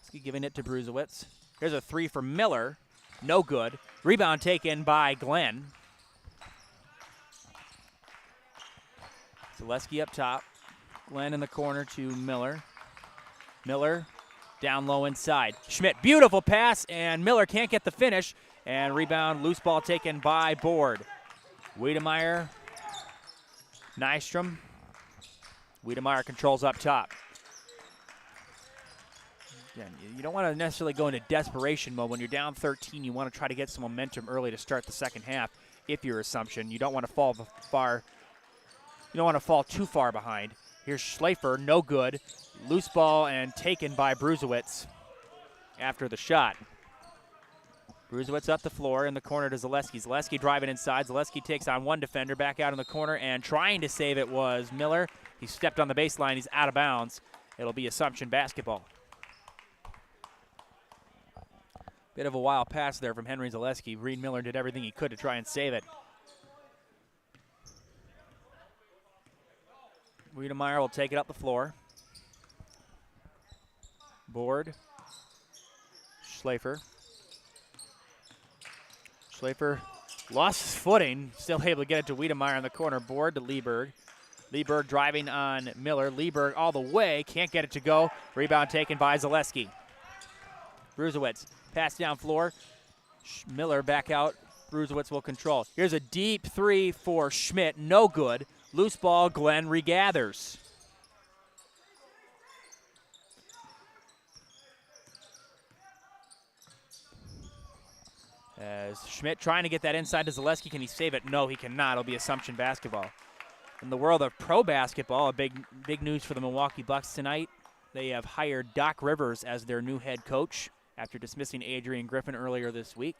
B: Zaleski giving it to Bruzewitz. Here's a 3 for Miller. No good. Rebound taken by Glenn. Zaleski up top. Glenn in the corner to Miller. Miller down low inside. Schmidt, beautiful pass, and Miller can't get the finish. And rebound, loose ball taken by Board. Wiedemeyer. Nystrom. Wiedemeyer controls up top. Again, you don't want to necessarily go into desperation mode. When you're down 13, you want to try to get some momentum early to start the second half if you're Assumption. You don't want to fall far. You don't want to fall too far behind. Here's Schleifer, no good. Loose ball and taken by Bruzewitz after the shot. Bruzewitz up the floor in the corner to Zaleski. Zaleski driving inside. Zaleski takes on one defender, back out in the corner, and trying to save it was Miller. He stepped on the baseline. He's out of bounds. It'll be Assumption basketball. Bit of a wild pass there from Henry Zaleski. Reed Miller did everything he could to try and save it. Wiedemeyer will take it up the floor. Board. Schleifer. Schlafer lost his footing, still able to get it to Wiedemeyer on the corner board to Lieberg. Lieberg driving on Miller. Lieberg all the way, can't get it to go. Rebound taken by Zaleski. Bruzewitz, pass down floor. Miller back out. Bruzewitz will control. Here's a deep three for Schmidt, no good. Loose ball, Glenn regathers. As Schmidt trying to get that inside to Zaleski. Can he save it? No, he cannot. It'll be Assumption basketball. In the world of pro basketball, a big news for the Milwaukee Bucks tonight. They have hired Doc Rivers as their new head coach after dismissing Adrian Griffin earlier this week.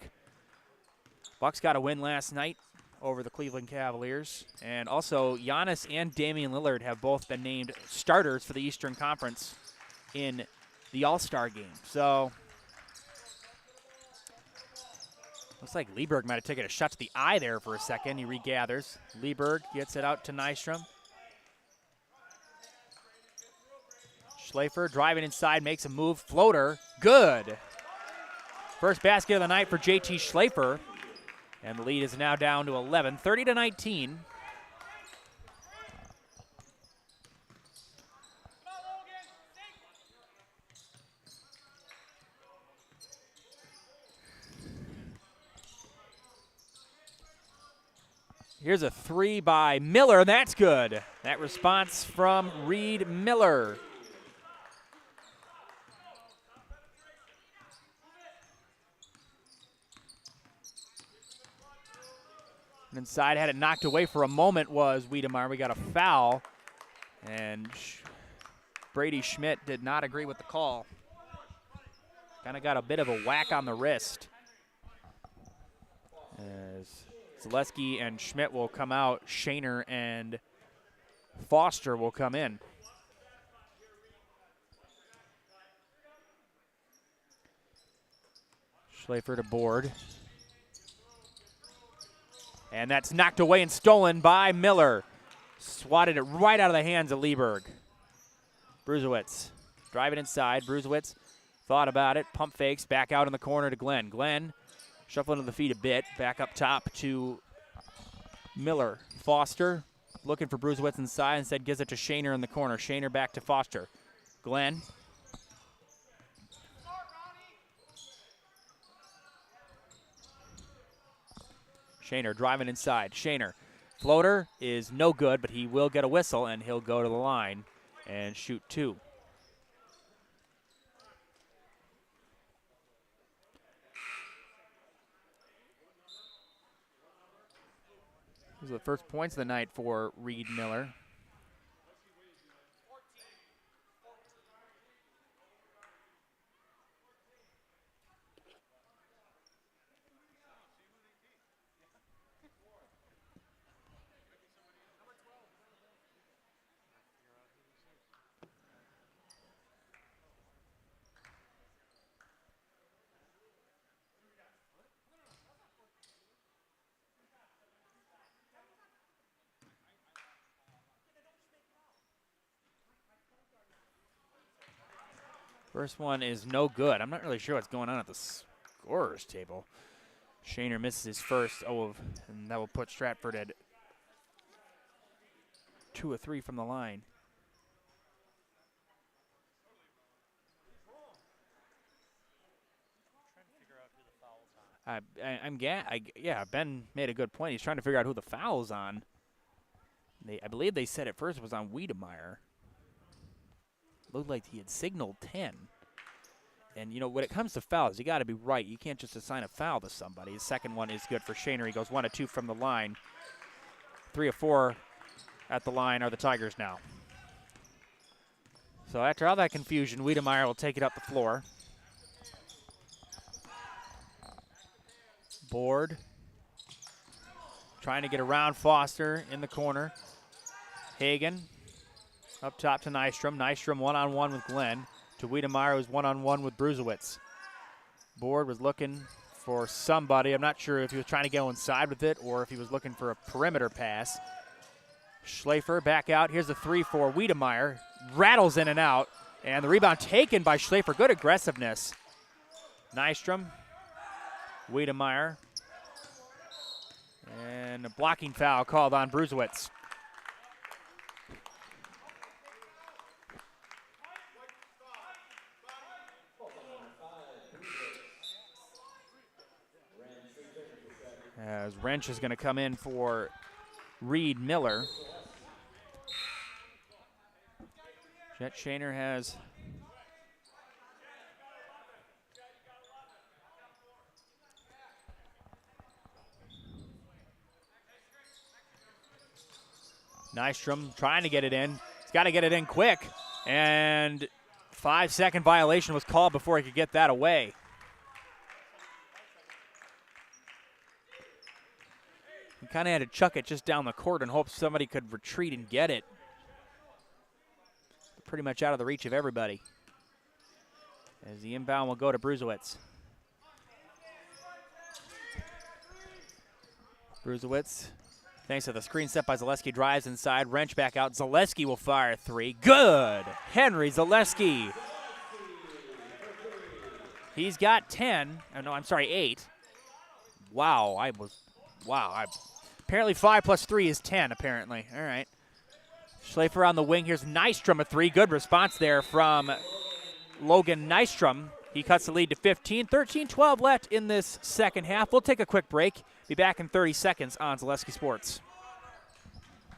B: Bucks got a win last night over the Cleveland Cavaliers. And also, Giannis and Damian Lillard have both been named starters for the Eastern Conference in the All-Star game. So, looks like Lieberg might have taken a shot to the eye there for a second. He regathers. Lieberg gets it out to Nystrom. Schlafer driving inside, makes a move. Floater, good. First basket of the night for JT Schlafer. And the lead is now down to 11, 30-19. Here's a three by Miller. That's good. That response from Reed Miller. Inside, had it knocked away for a moment was Wiedemeyer. We got a foul, and Brady Schmidt did not agree with the call. Kind of got a bit of a whack on the wrist. As Zaleski and Schmidt will come out, Shaner and Foster will come in. Schlafer to board. And that's knocked away and stolen by Miller. Swatted it right out of the hands of Lieberg. Bruzewitz driving inside. Bruzewitz thought about it. Pump fakes back out in the corner to Glenn. Glenn shuffling to the feet a bit. Back up top to Miller. Foster looking for Bruzewitz inside. Instead gives it to Shaner in the corner. Shaner back to Foster. Glenn. Shaner driving inside. Shaner. Floater is no good, but he will get a whistle, and he'll go to the line and shoot two. Those are the first points of the night for Reed Miller. First one is no good. I'm not really sure what's going on at the scorer's table. Shaner misses his first, and that will put Stratford at 2 of 3 from the line. Ben made a good point. He's trying to figure out who the foul's on. I believe they said at first it was on Wiedemeyer. Looked like he had signaled 10. And, you know, when it comes to fouls, you got to be right. You can't just assign a foul to somebody. His second one is good for Shaner. He goes 1 of 2 from the line. 3 of 4 at the line are the Tigers now. So after all that confusion, Wiedemeyer will take it up the floor. Board. Trying to get around Foster in the corner. Hagan. Up top to Nystrom. Nystrom one-on-one with Glenn. To Wiedemeyer, who's one-on-one with Bruzewitz. Board was looking for somebody. I'm not sure if he was trying to go inside with it or if he was looking for a perimeter pass. Schlafer back out. Here's the 3 for Wiedemeyer. Rattles in and out. And the rebound taken by Schlafer. Good aggressiveness. Nystrom. Wiedemeyer. And a blocking foul called on Bruzewitz. As Wrench is going to come in for Reed Miller. Jet Shaner has Nystrom trying to get it in. He's got to get it in quick. And 5-second violation was called before he could get that away. He kind of had to chuck it just down the court and hope somebody could retreat and get it. Pretty much out of the reach of everybody. As the inbound will go to Bruzewitz. Bruzewitz, thanks to the screen set by Zaleski, drives inside. Wrench back out. Zaleski will fire a three. Good! Henry Zaleski. He's got 10. Oh, no, I'm sorry, 8. Wow, apparently 5 plus 3 is 10, apparently. All right. Schlafer on the wing. Here's Nystrom, a three. Good response there from Logan Nystrom. He cuts the lead to 15. 13-12 left in this second half. We'll take a quick break. Be back in 30 seconds on Zaleski Sports.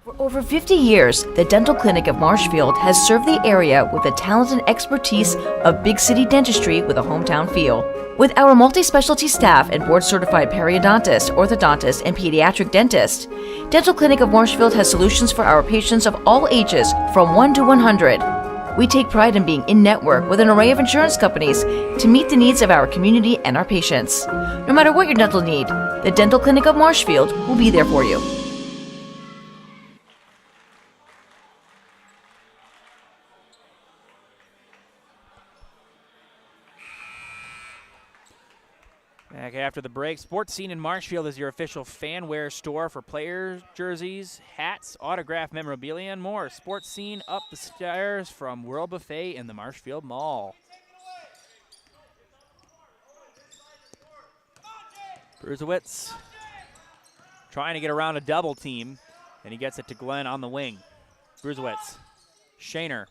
S: For over 50 years, the Dental Clinic of Marshfield has served the area with the talent and expertise of big city dentistry with a hometown feel. With our multi-specialty staff and board-certified periodontist, orthodontist, and pediatric dentist, Dental Clinic of Marshfield has solutions for our patients of all ages from 1 to 100. We take pride in being in-network with an array of insurance companies to meet the needs of our community and our patients. No matter what your dental need, the Dental Clinic of Marshfield will be there for you.
B: Back after the break, Sports Scene in Marshfield is your official fan wear store for players, jerseys, hats, autographed memorabilia, and more. Sports Scene up the stairs from World Buffet in the Marshfield Mall. Bruzewitz trying to get around a double team, and he gets it to Glenn on the wing. Bruzewitz, Shaner.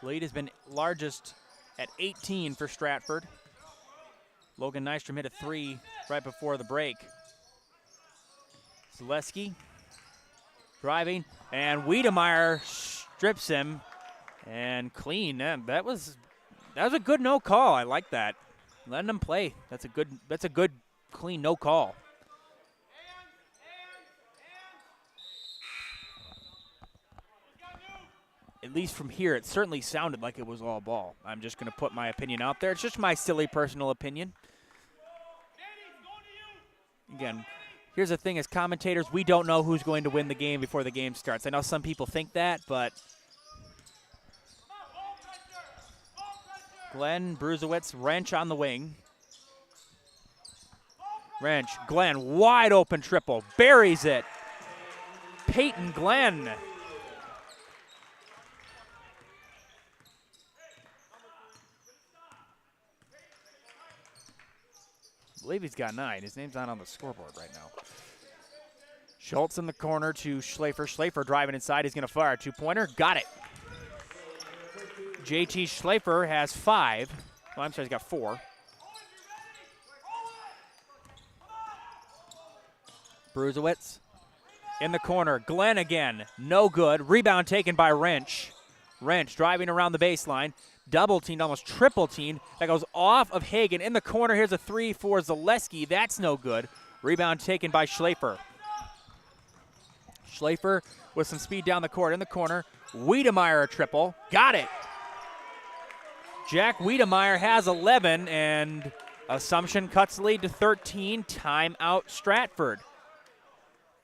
B: Lead has been largest at 18 for Stratford. Logan Nystrom hit a three right before the break. Zaleski driving, and Wiedemeyer strips him, and clean. That was a good no call. I like that. Letting him play. That's a good clean no call. At least from here, it certainly sounded like it was all ball. I'm just going to put my opinion out there. It's just my silly personal opinion. Again, here's the thing as commentators, we don't know who's going to win the game before the game starts. I know some people think that, but Glenn Bruzewitz, Wrench on the wing. Wrench, Glenn, wide open triple, buries it. Peyton Glenn. I believe he's got 9. His name's not on the scoreboard right now. Schultz in the corner to Schlafer. Schlafer driving inside. He's going to fire a two-pointer. Got it. JT Schlafer has 5. Oh, I'm sorry, he's got 4. Bruzewitz in the corner. Glenn again. No good. Rebound taken by Wrench. Wrench driving around the baseline. Double teamed, almost triple teamed. That goes off of Hagan. In the corner, here's a 3 for Zaleski. That's no good. Rebound taken by Schlafer. Schlafer with some speed down the court. In the corner, Wiedemeyer a triple. Got it. Jack Wiedemeyer has 11, and Assumption cuts the lead to 13. Timeout Stratford.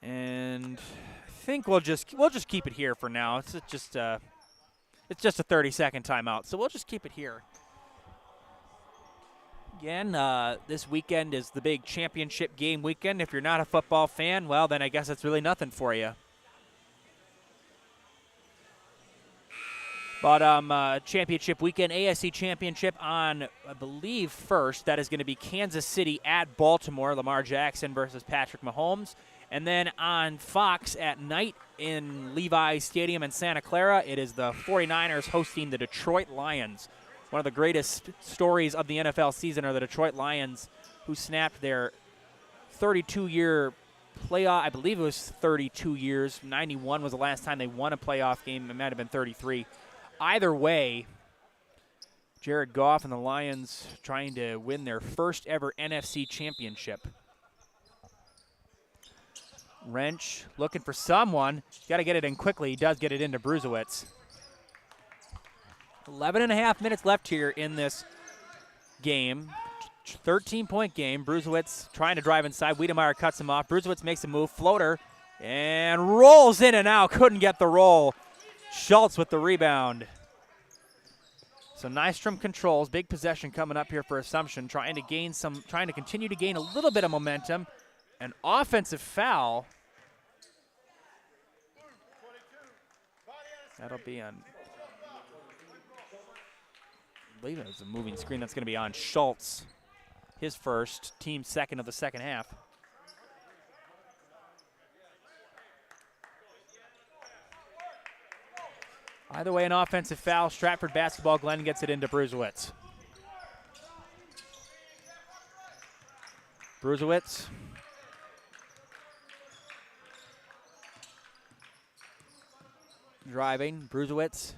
B: And I think we'll just keep it here for now. It's just a 30-second timeout, so we'll just keep it here. Again, this weekend is the big championship game weekend. If you're not a football fan, well, then I guess it's really nothing for you. But championship weekend, ASC championship on, I believe, first. That is going to be Kansas City at Baltimore, Lamar Jackson versus Patrick Mahomes. And then on Fox at night in Levi Stadium in Santa Clara, it is the 49ers hosting the Detroit Lions. One of the greatest stories of the NFL season are the Detroit Lions, who snapped their 32-year playoff. I believe it was 32 years. 91 was the last time they won a playoff game. It might have been 33. Either way, Jared Goff and the Lions trying to win their first ever NFC championship. Wrench looking for someone. Got to get it in quickly. He does get it into Bruzewicz. 11 and a half minutes left here in this game. 13-point game. Bruzewicz trying to drive inside. Wiedemeyer cuts him off. Bruzewicz makes a move. Floater. And rolls in and out. Couldn't get the roll. Schultz with the rebound. So Nystrom controls. Big possession coming up here for Assumption. Trying to continue to gain a little bit of momentum. An offensive foul. That'll be on, I believe it was a moving screen. That's going to be on Schultz. His first, team second of the second half. Either way, an offensive foul. Stratford basketball. Glenn gets it into Bruzewicz. Bruzewicz. Driving. Bruzewicz.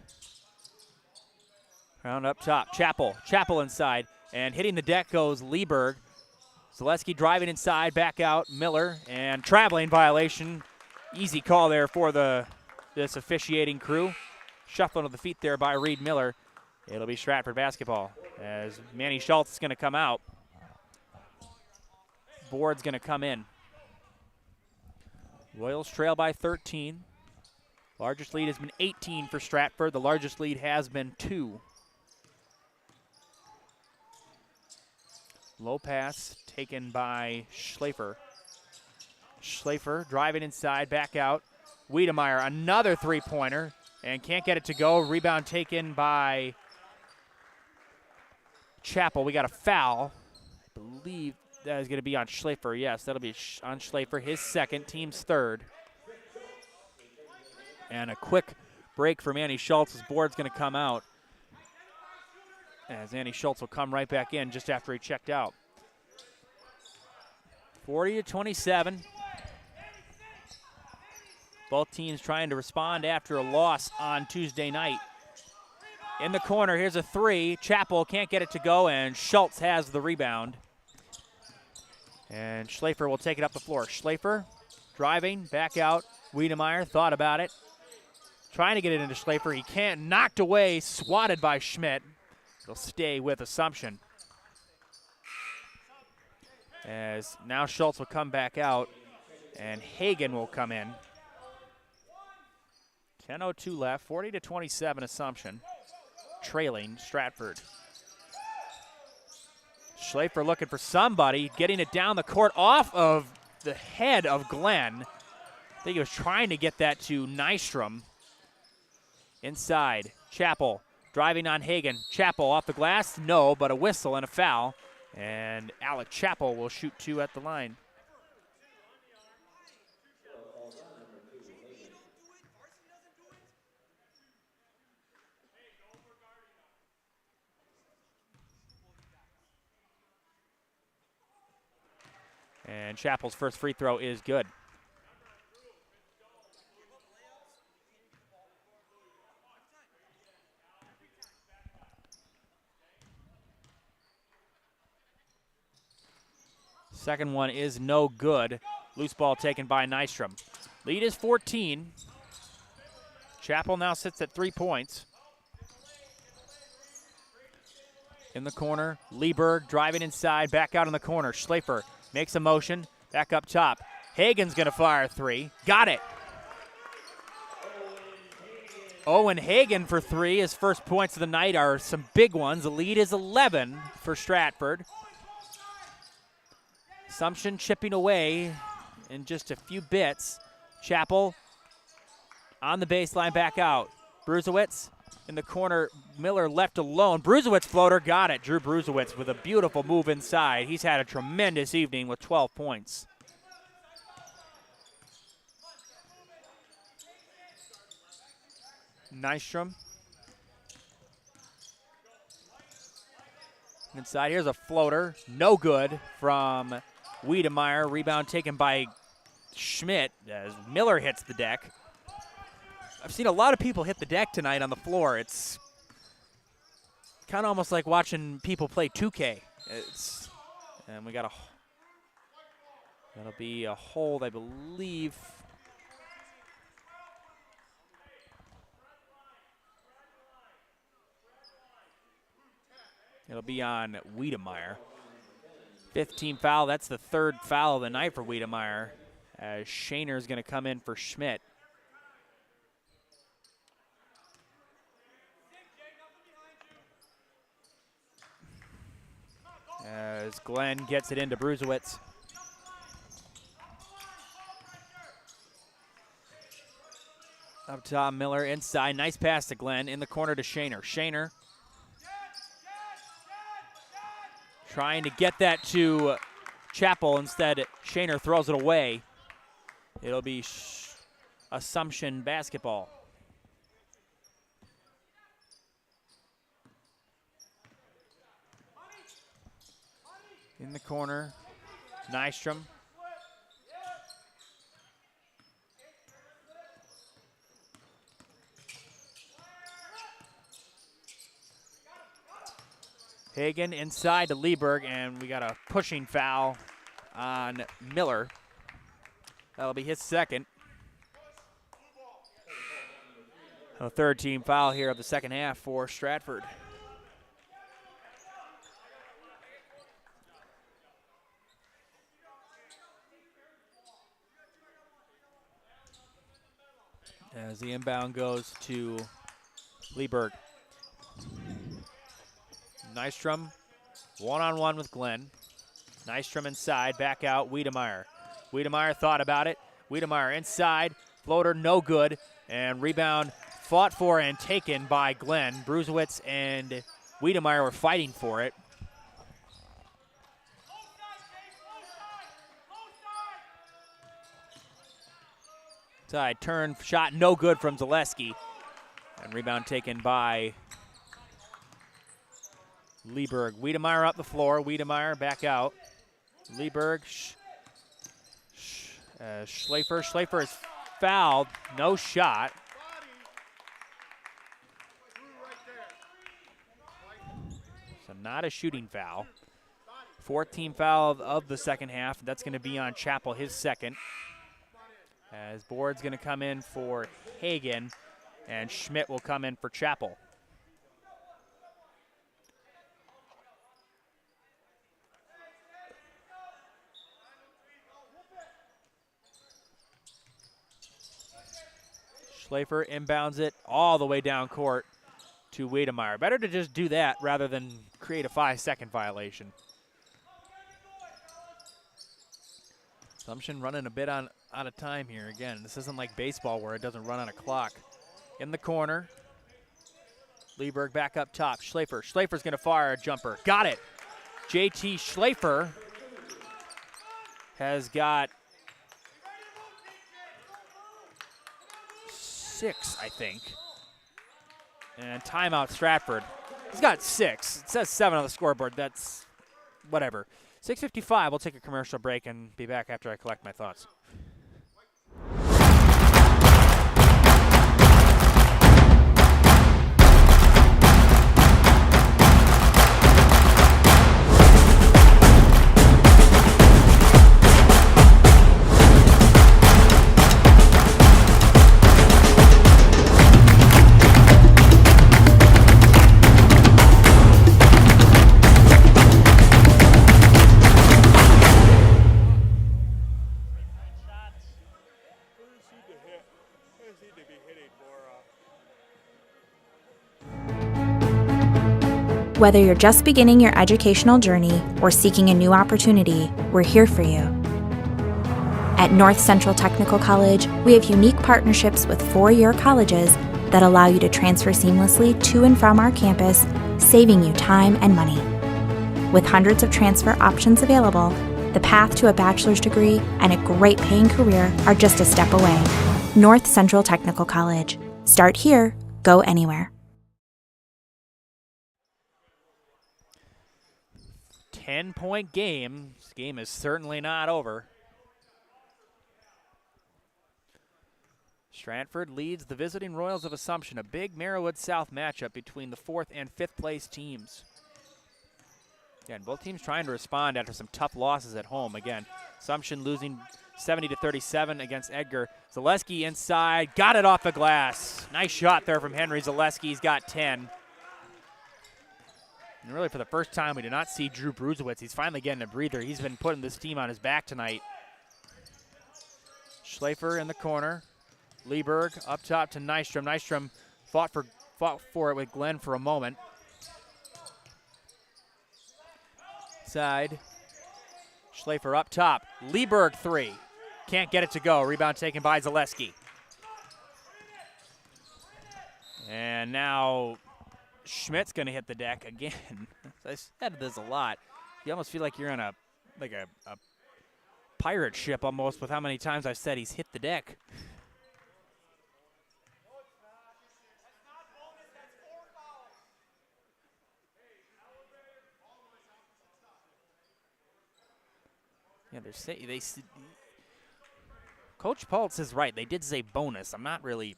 B: Round up top. Chappell inside. And hitting the deck goes Lieberg. Zaleski driving inside. Back out. Miller. And traveling violation. Easy call there for this officiating crew. Shuffling of the feet there by Reed Miller. It'll be Stratford basketball as Manny Schultz is going to come out. Board's going to come in. Royals trail by 13. Largest lead has been 18 for Stratford. The largest lead has been 2. Low pass taken by Schlafer. Schlafer driving inside, back out. Wiedemeyer, another three-pointer. And can't get it to go. Rebound taken by Chappell. We got a foul. I believe that is going to be on Schlafer. Yes, that'll be on Schlafer. His second, team's third. And a quick break for Manny Schultz. His board's going to come out. As Manny Schultz will come right back in just after he checked out. 40-27. Both teams trying to respond after a loss on Tuesday night. In the corner, here's a three. Chappell can't get it to go, and Schultz has the rebound. And Schlafer will take it up the floor. Schlafer driving, back out. Wiedemeyer thought about it. Trying to get it into Schlafer. He can't. Knocked away, swatted by Schmidt. He'll stay with Assumption. As now Schultz will come back out, and Hagan will come in. 10:02 left, 40-27 Assumption, trailing Stratford. Schlafer looking for somebody, getting it down the court off of the head of Glenn. I think he was trying to get that to Nystrom. Inside, Chappell driving on Hagan. Chappell off the glass, no, but a whistle and a foul. And Alec Chappell will shoot 2 at the line. And Chappell's first free throw is good. Second one is no good. Loose ball taken by Nystrom. Lead is 14. Chappell now sits at 3 points. In the corner, Lieberg driving inside, back out in the corner. Schlafer makes a motion, back up top. Hagan's going to fire 3. Got it. Owen Hagan for 3. His first points of the night are some big ones. The lead is 11 for Stratford. Assumption chipping away in just a few bits. Chappell on the baseline, back out. Bruzewicz In the corner, Miller left alone. Bruzewicz floater, got it. Drew Bruzewicz with a beautiful move inside. He's had a tremendous evening with 12 points. Nystrom. Inside, here's a floater. No good from Wiedemeyer. Rebound taken by Schmidt as Miller hits the deck. I've seen a lot of people hit the deck tonight on the floor. It's kind of almost like watching people play 2K. And we got that'll be a hold, I believe. It'll be on Wiedemeyer. 5th team foul. That's the 3rd foul of the night for Wiedemeyer, as Shaner is going to come in for Schmidt. As Glenn gets it into Bruzewicz. Up top, Miller inside. Nice pass to Glenn. In the corner to Shaner. Shaner trying to get that to Chappell. Instead, Shaner throws it away. It'll be Assumption basketball. In the corner, Nystrom. Hagen inside to Lieberg, and we got a pushing foul on Miller. That'll be his 2nd. A 3rd team foul here of the 2nd half for Stratford. As the inbound goes to Lieberg. Nystrom, one-on-one with Glenn. Nystrom inside, back out, Wiedemeyer. Wiedemeyer thought about it. Wiedemeyer inside, floater no good, and rebound fought for and taken by Glenn. Bruzewicz and Wiedemeyer were fighting for it. Side turn, shot no good from Zaleski. And rebound taken by Lieberg. Wiedemeyer up the floor. Wiedemeyer back out. Lieberg. Schlafer. Schlafer is fouled. No shot. So not a shooting foul. 4th team foul of the 2nd half. That's going to be on Chappell, his 2nd. As Board's going to come in for Hagen, and Schmidt will come in for Chappell. Schlafer inbounds it all the way down court to Wiedemeyer. Better to just do that rather than create a 5-second violation. Assumption running a bit out of time here. Again, this isn't like baseball where it doesn't run on a clock. In the corner, Lieberg back up top. Schlafer. Schlafer's going to fire a jumper. Got it. JT Schlafer has got 6, I think. And timeout Stratford. He's got 6. It says 7 on the scoreboard. That's whatever. 6:55, we'll take a commercial break and be back after I collect my thoughts.
T: Whether you're just beginning your educational journey or seeking a new opportunity, we're here for you. At North Central Technical College, we have unique partnerships with 4-year colleges that allow you to transfer seamlessly to and from our campus, saving you time and money. With hundreds of transfer options available, the path to a bachelor's degree and a great paying career are just a step away. North Central Technical College. Start here, go anywhere.
B: 10-point game. This game is certainly not over. Stratford leads the visiting Royals of Assumption, a big Merriwood South matchup between the 4th and 5th place teams. Again, both teams trying to respond after some tough losses at home. Again, Assumption losing 70-37 against Edgar. Zaleski inside, got it off the glass. Nice shot there from Henry Zaleski. He's got 10. And really, for the first time, we did not see Drew Bruzewitz. He's finally getting a breather. He's been putting this team on his back tonight. Schlafer in the corner. Lieberg up top to Nystrom. Nystrom fought for it with Glenn for a moment. Side. Schlafer up top. Lieberg 3. Can't get it to go. Rebound taken by Zaleski. And now Schmidt's going to hit the deck again. I said this a lot. You almost feel like you're on a pirate ship almost with how many times I've said he's hit the deck. Yeah, Coach Paltz is right. They did say bonus. I'm not really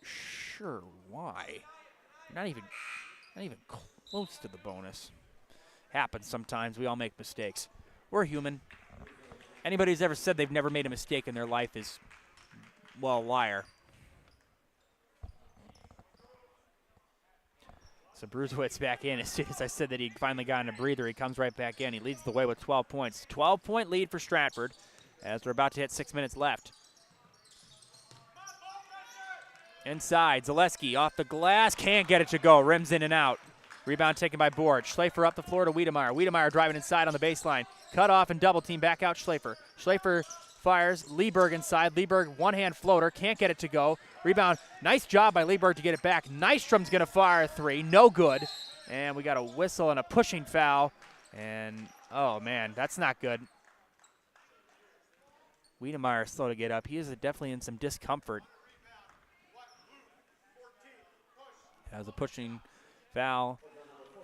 B: sure why. Not even close to the bonus. Happens sometimes. We all make mistakes. We're human. Anybody who's ever said they've never made a mistake in their life is, well, a liar. So Bruzewitz back in. As soon as I said that he finally got a breather, he comes right back in. He leads the way with 12 points. 12-point lead for Stratford as we're about to hit 6 minutes left. Inside, Zaleski off the glass. Can't get it to go. Rims in and out. Rebound taken by Board. Schlafer up the floor to Wiedemeyer. Wiedemeyer driving inside on the baseline. Cut off and double team. Back out Schlafer. Schlafer fires. Lieberg inside. Lieberg one-hand floater. Can't get it to go. Rebound. Nice job by Lieberg to get it back. Nystrom's going to fire a 3. No good. And we got a whistle and a pushing foul. And, oh, man, that's not good. Wiedemeyer is slow to get up. He is definitely in some discomfort. Has a pushing foul.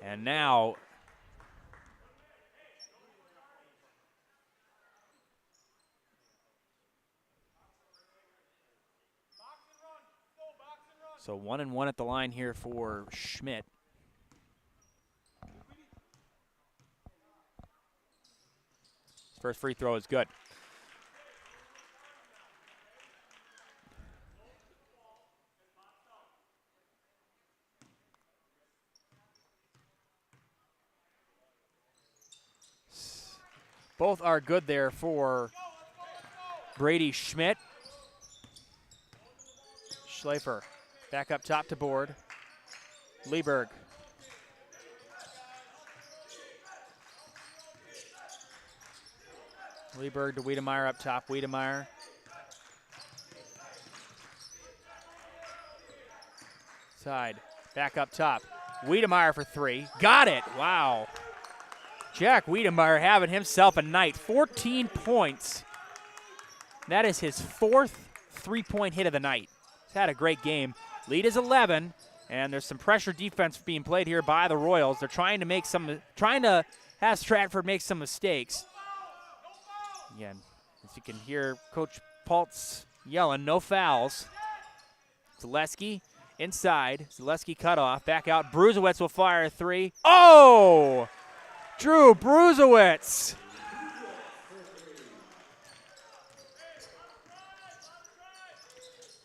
B: And now so 1-1 at the line here for Schmidt. His first free throw is good. Both are good there for Brady Schmidt. Schlafer back up top to Board. Lieberg. Lieberg to Wiedemeyer up top. Wiedemeyer. Side. Back up top. Wiedemeyer for 3. Got it. Wow. Jack Wiedemeyer having himself a night. 14 points. That is his 4th three-point hit of the night. He's had a great game. Lead is 11, and there's some pressure defense being played here by the Royals. They're trying to have Stratford make some mistakes. Again, as you can hear Coach Paltz yelling, no fouls. Zaleski inside. Zaleski cut off. Back out. Bruzewitz will fire a 3. Oh! Drew Bruzewitz.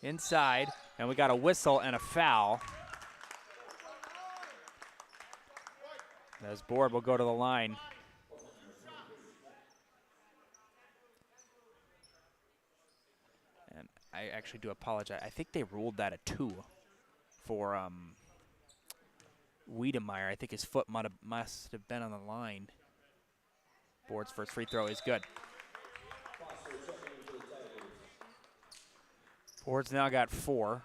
B: Inside, and we got a whistle and a foul. As Board will go to the line. And I actually do apologize. I think they ruled that a 2 for Wiedemeyer. I think his foot must have been on the line. Board's first free throw is good. Board's now got 4.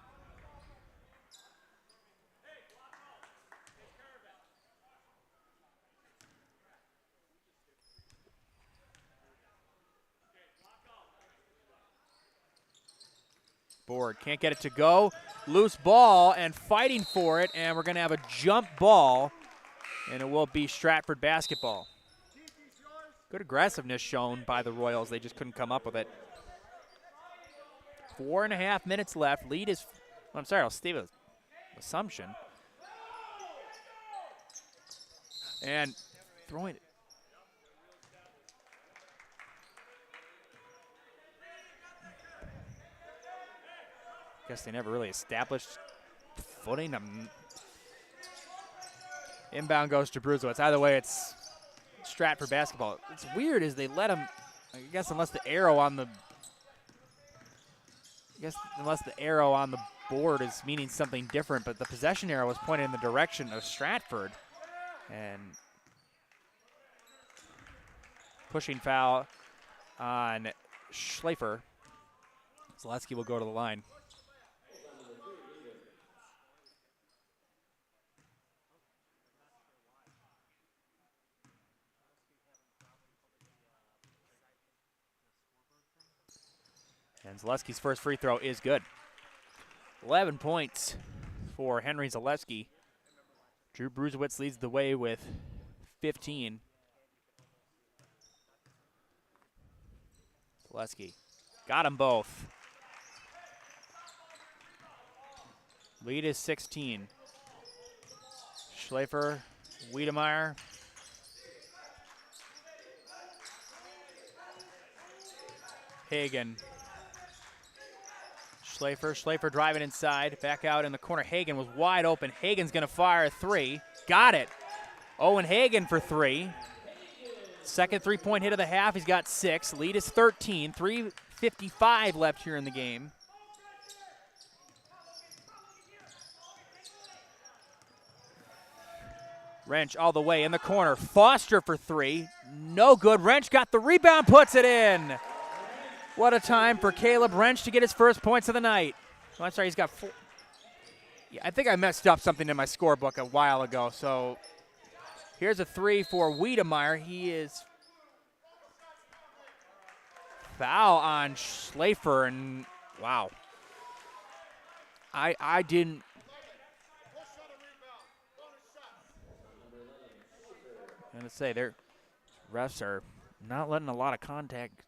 B: Board can't get it to go. Loose ball and fighting for it, and we're going to have a jump ball, and it will be Stratford basketball. Good aggressiveness shown by the Royals. They just couldn't come up with it. 4.5 minutes left. Lead is, I'm sorry, I'll state an assumption. And throwing it. Guess they never really established footing. Inbound goes to Bruzowitz. Either way, it's Stratford basketball. It's weird is they let him, I guess unless the arrow on the board is meaning something different, but the possession arrow was pointed in the direction of Stratford. And pushing foul on Schleifer. Zaleski will go to the line. And Zaleski's first free throw is good. 11 points for Henry Zaleski. Drew Bruzowitz leads the way with 15. Zaleski got them both. Lead is 16. Schleifer, Wiedemeyer. Hagen. Schleifer driving inside, back out in the corner. Hagen was wide open. Hagen's going to fire a three. Got it. Owen Hagen for three. Second three-point hit of the half. He's got 6. Lead is 13. 3:55 left here in the game. Wrench all the way in the corner. Foster for 3. No good. Wrench got the rebound, puts it in. What a time for Caleb Wrench to get his first points of the night. Oh, I'm sorry, he's got 4. Yeah, I think I messed up something in my scorebook a while ago. So here's a 3 for Wiedemeyer. He is foul on Schleifer, and wow. I didn't. I'm going to say their refs are not letting a lot of contact.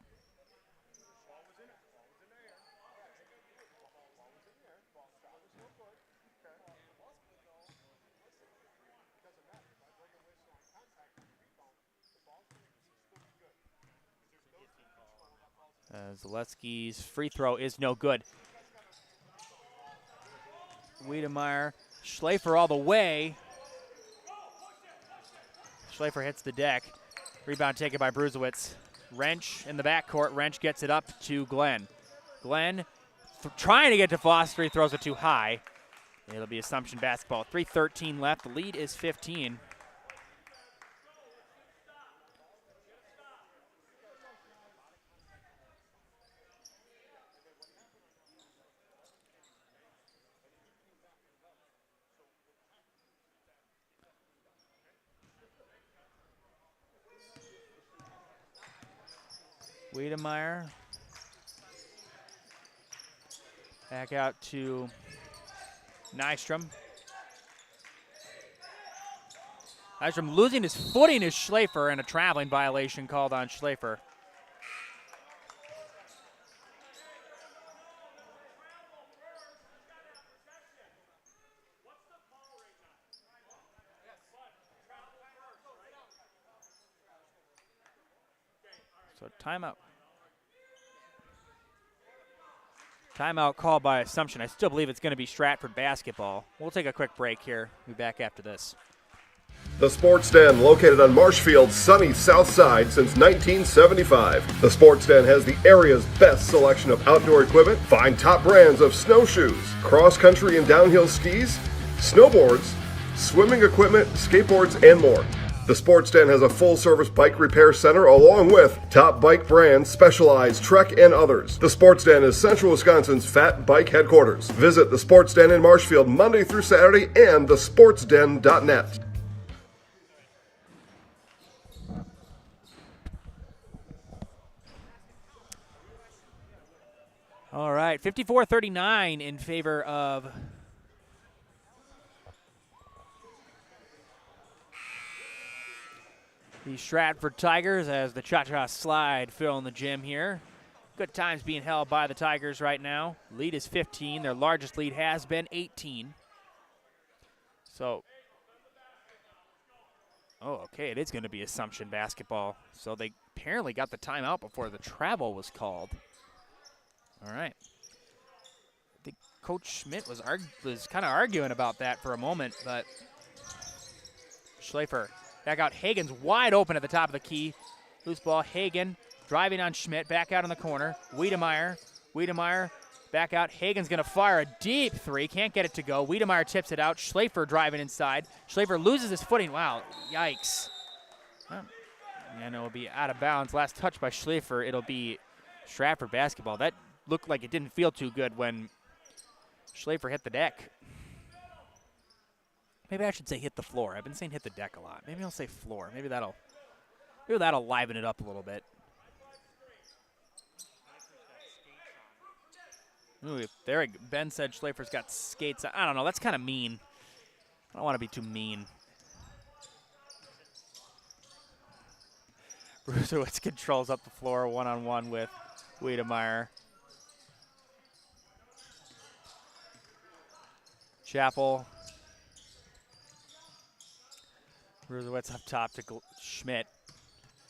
B: Zaleski's free throw is no good. Wiedemeyer, Schleifer all the way. Schleifer hits the deck. Rebound taken by Bruzowitz. Wrench in the backcourt. Wrench gets it up to Glenn. Glenn trying to get to Foster. He throws it too high. It'll be Assumption basketball. 3:13 left. The lead is 15. Wiedemeyer. Back out to Nystrom. Nystrom losing his footing is Schleifer, and a traveling violation called on Schleifer. So timeout. Timeout called by Assumption. I still believe it's going to be Stratford basketball. We'll take a quick break here. We'll be back after this.
M: The Sports Den, located on Marshfield's sunny south side since 1975. The Sports Den has the area's best selection of outdoor equipment. Find top brands of snowshoes, cross-country and downhill skis, snowboards, swimming equipment, skateboards, and more. The Sports Den has a full-service bike repair center along with top bike brands, Specialized, Trek, and others. The Sports Den is Central Wisconsin's Fat Bike headquarters. Visit the Sports Den in Marshfield Monday through Saturday and thesportsden.net.
B: All right, 54-39 in favor of the Stratford Tigers as the cha-cha slide filling the gym here. Good times being held by the Tigers right now. Lead is 15. Their largest lead has been 18. So, okay, it is going to be Assumption basketball. So they apparently got the timeout before the travel was called. All right. I think Coach Schmidt was kind of arguing about that for a moment, but Schlafer back out. Hagen's wide open at the top of the key. Loose ball. Hagen driving on Schmidt. Back out in the corner. Wiedemeyer back out. Hagen's going to fire a deep three. Can't get it to go. Wiedemeyer tips it out. Schlafer driving inside. Schlafer loses his footing. Wow. Yikes. And it'll be out of bounds. Last touch by Schlafer. It'll be Stratford basketball. That looked like it didn't feel too good when Schlafer hit the deck. Maybe I should say hit the floor. I've been saying hit the deck a lot. Maybe I'll say floor. Maybe that'll liven it up a little bit. Ooh, there, Ben said Schlafer's got skates. I don't know. That's kind of mean. I don't want to be too mean. Brusewitz controls up the floor one-on-one with Wiedemeyer. Chappell. Brusewitz up top to Schmidt.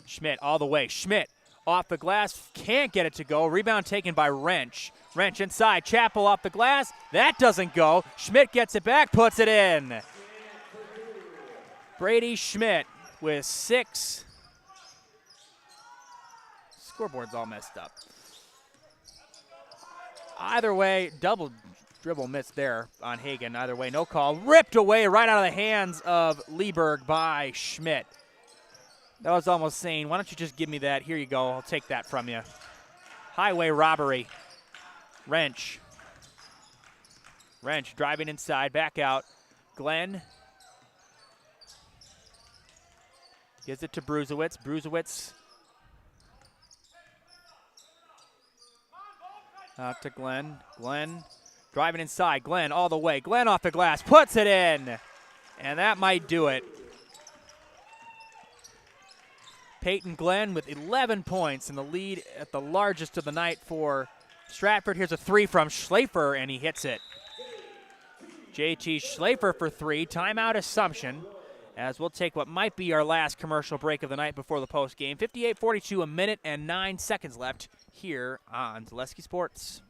B: Schmidt all the way. Schmidt off the glass. Can't get it to go. Rebound taken by Wrench. Wrench inside. Chappell off the glass. That doesn't go. Schmidt gets it back. Puts it in. Brady Schmidt with 6. Scoreboard's all messed up. Either way, double dribble miss there on Hagen. Either way, no call. Ripped away right out of the hands of Lieberg by Schmidt. That was almost saying, why don't you just give me that? Here you go. I'll take that from you. Highway robbery. Wrench driving inside. Back out. Glenn gives it to Brusewitz. Brusewitz out to Glenn. Glenn driving inside. Glenn all the way. Glenn off the glass. Puts it in. And that might do it. Peyton Glenn with 11 points in the lead at the largest of the night for Stratford. Here's a three from Schlafer, and he hits it. JT Schlafer for 3. Timeout Assumption, as we'll take what might be our last commercial break of the night before the post game. 58-42, a minute and 9 seconds left here on Zaleski Sports.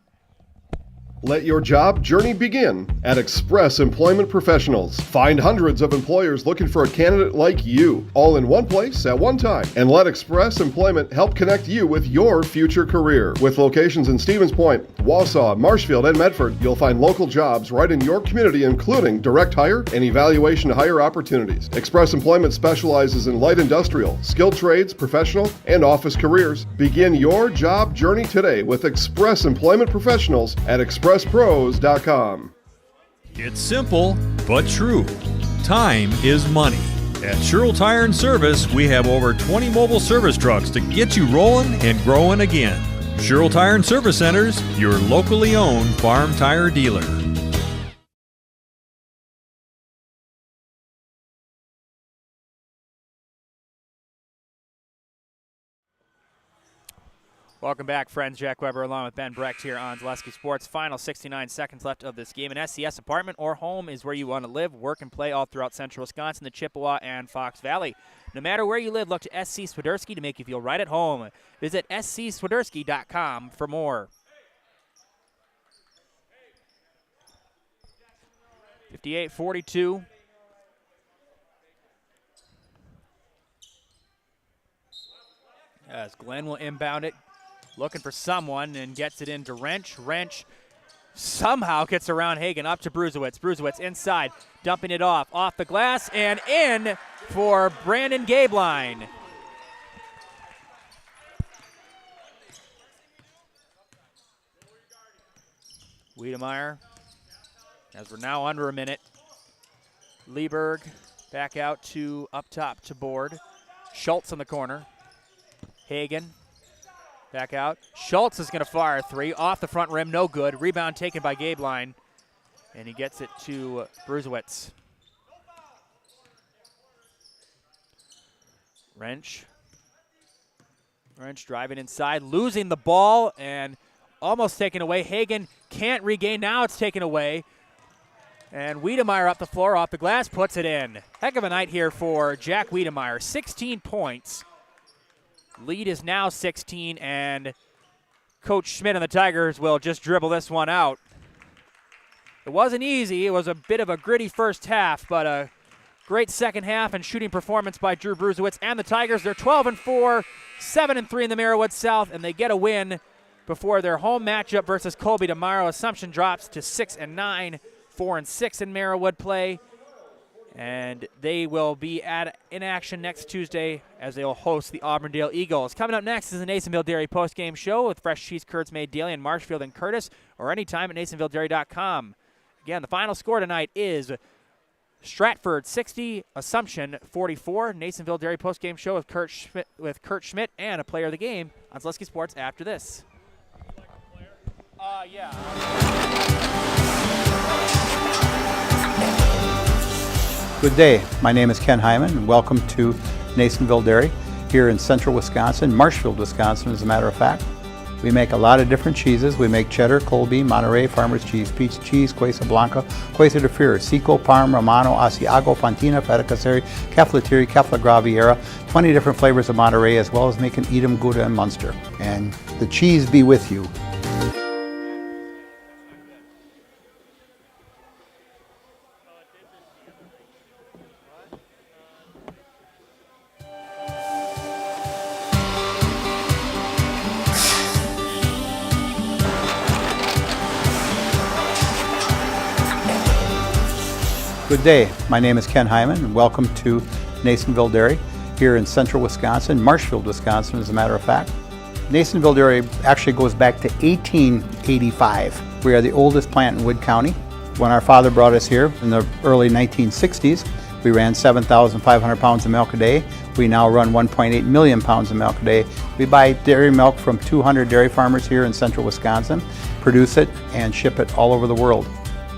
M: Let your job journey begin at Express Employment Professionals. Find hundreds of employers looking for a candidate like you, all in one place at one time. And let Express Employment help connect you with your future career. With locations in Stevens Point, Wausau, Marshfield, and Medford, you'll find local jobs right in your community, including direct hire and evaluation to hire opportunities. Express Employment specializes in light industrial, skilled trades, professional, and office careers. Begin your job journey today with Express Employment Professionals at expresspros.com.
U: It's simple, but true. Time is money. At Sherrill Tire and Service, we have over 20 mobile service trucks to get you rolling and growing again. Sherrill Tire and Service Centers, your locally owned farm tire dealer.
B: Welcome back, friends. Jack Weber along with Ben Brecht here on Zaleski Sports. Final 69 seconds left of this game. An SCS apartment or home is where you want to live, work, and play all throughout central Wisconsin, the Chippewa, and Fox Valley. No matter where you live, look to SC Swiderski to make you feel right at home. Visit scswiderski.com for more. 58-42. As Glenn will inbound it. Looking for someone and gets it into Wrench. Wrench somehow gets around Hagen up to Brusewitz. Brusewitz inside, dumping it off the glass and in for Brandon Gabeline. Wiedemeyer, as we're now under a minute. Lieberg back out to up top to board. Schultz in the corner. Hagen Back out. Schultz is going to fire a three. Off the front rim, no good. Rebound taken by Gabe Line. And he gets it to Bruzewitz. Wrench driving inside, losing the ball, and almost taken away. Hagen can't regain. Now it's taken away. And Wiedemeyer up the floor, off the glass, puts it in. Heck of a night here for Jack Wiedemeyer. 16 points. Lead is now 16, and Coach Schmidt and the Tigers will just dribble this one out. It wasn't easy. It was a bit of a gritty first half, but a great second half and shooting performance by Drew Bruzewitz and the Tigers. They're 12-4, 7-3 in the Marywood South, and they get a win before their home matchup versus Colby tomorrow. Assumption drops to 6-9, 4-6 in Marywood play, and they will be in action next Tuesday as they will host the Auburndale Eagles. Coming up next is the Nasonville Dairy postgame show with fresh cheese curds made daily in Marshfield and Curtis, or anytime at NasonvilleDairy.com. Again, the final score tonight is Stratford 60, Assumption 44. Nasonville Dairy postgame show with Kurt Schmidt and a player of the game on Zaleski Sports after this. Yeah.
A: Good day. My name is Ken Hyman, and welcome to Nasonville Dairy here in central Wisconsin, Marshfield, Wisconsin, as a matter of fact. We make a lot of different cheeses. We make cheddar, Colby, Monterey, Farmer's Cheese, Peach Cheese, Quesa Blanca, Quesa de Freer, Seco, Parm, Romano, Asiago, Fontina, Feta Caseri, Caflatiri, Cafla Graviera, 20 different flavors of Monterey, as well as making Edam, Gouda, and Munster. And the cheese be with you. Good day. My name is Ken Hyman, and welcome to Nasonville Dairy here in central Wisconsin, Marshfield, Wisconsin, as a matter of fact. Nasonville Dairy actually goes back to 1885. We are the oldest plant in Wood County. When our father brought us here in the early 1960s, we ran 7,500 pounds of milk a day. We now run 1.8 million pounds of milk a day. We buy dairy milk from 200 dairy farmers here in central Wisconsin, produce it, and ship it all over the world.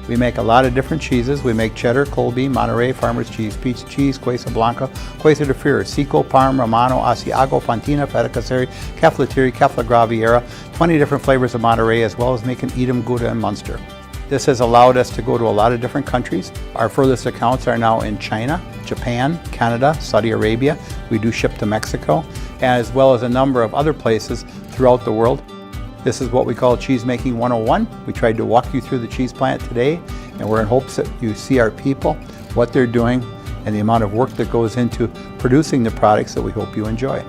A: We make a lot of different cheeses. We make cheddar, Colby, Monterey, Farmer's Cheese, Peach Cheese, Quesa Blanca, Quesa de Freer, Seco, Parm, Romano, Asiago, Fontina, Feta Caseri, Caflatiri, Cafla Graviera, 20 different flavors of Monterey, as well as making Edam, Gouda, and Munster. This has allowed us to go to a lot of different countries. Our furthest accounts are now in China, Japan, Canada, Saudi Arabia. We do ship to Mexico, as well as a number of other places throughout the world. This is what we call Cheese Making 101. We tried to walk you through the cheese plant today, and we're in hopes that you see our people, what they're doing, and the amount of work that goes into producing the products that we hope you enjoy.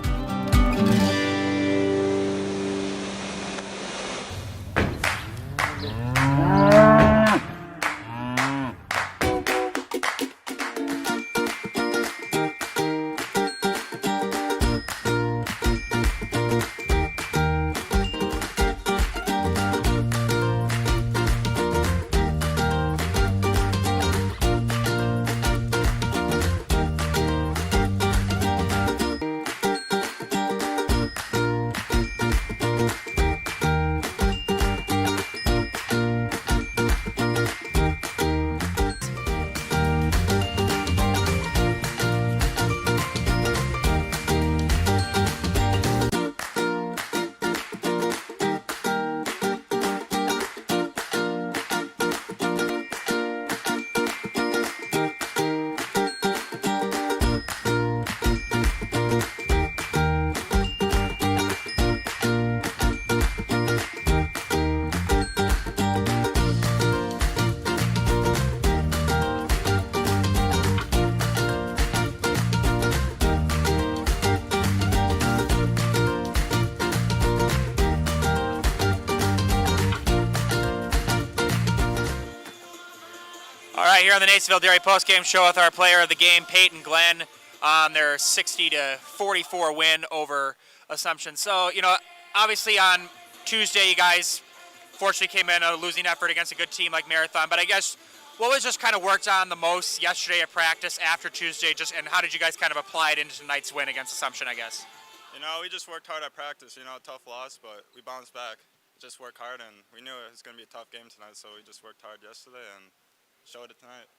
B: Here on the Nasonville Dairy postgame show with our player of the game, Peyton Glenn, on their 60-44 win over Assumption. So, obviously on Tuesday, you guys fortunately came in a losing effort against a good team like Marathon. But I guess what was just kind of worked on the most yesterday at practice after Tuesday, and how did you guys kind of apply it into tonight's win against Assumption, I guess?
C: You know, we just worked hard at practice. You know, tough loss, but we bounced back. Just worked hard, and we knew it was going to be a tough game tonight, so we just worked hard yesterday and showed it tonight.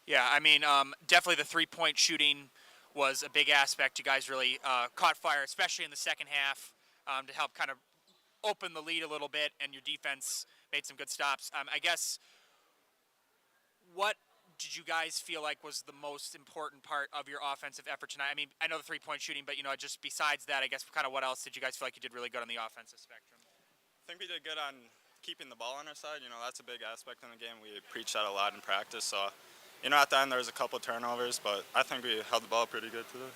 B: Yeah, I mean, definitely the three-point shooting was a big aspect. You guys really caught fire, especially in the second half, to help kind of open the lead a little bit, and your defense made some good stops. I guess, what did you guys feel like was the most important part of your offensive effort tonight? I mean, I know the three-point shooting, but, you know, just besides that, I guess kind of what else did you guys feel like you did really good on the offensive spectrum?
C: I think we did good on keeping the ball on our side. You know, that's a big aspect in the game. We preached that a lot in practice. So, you know, at the end there was a couple turnovers, but I think we held the ball pretty good today.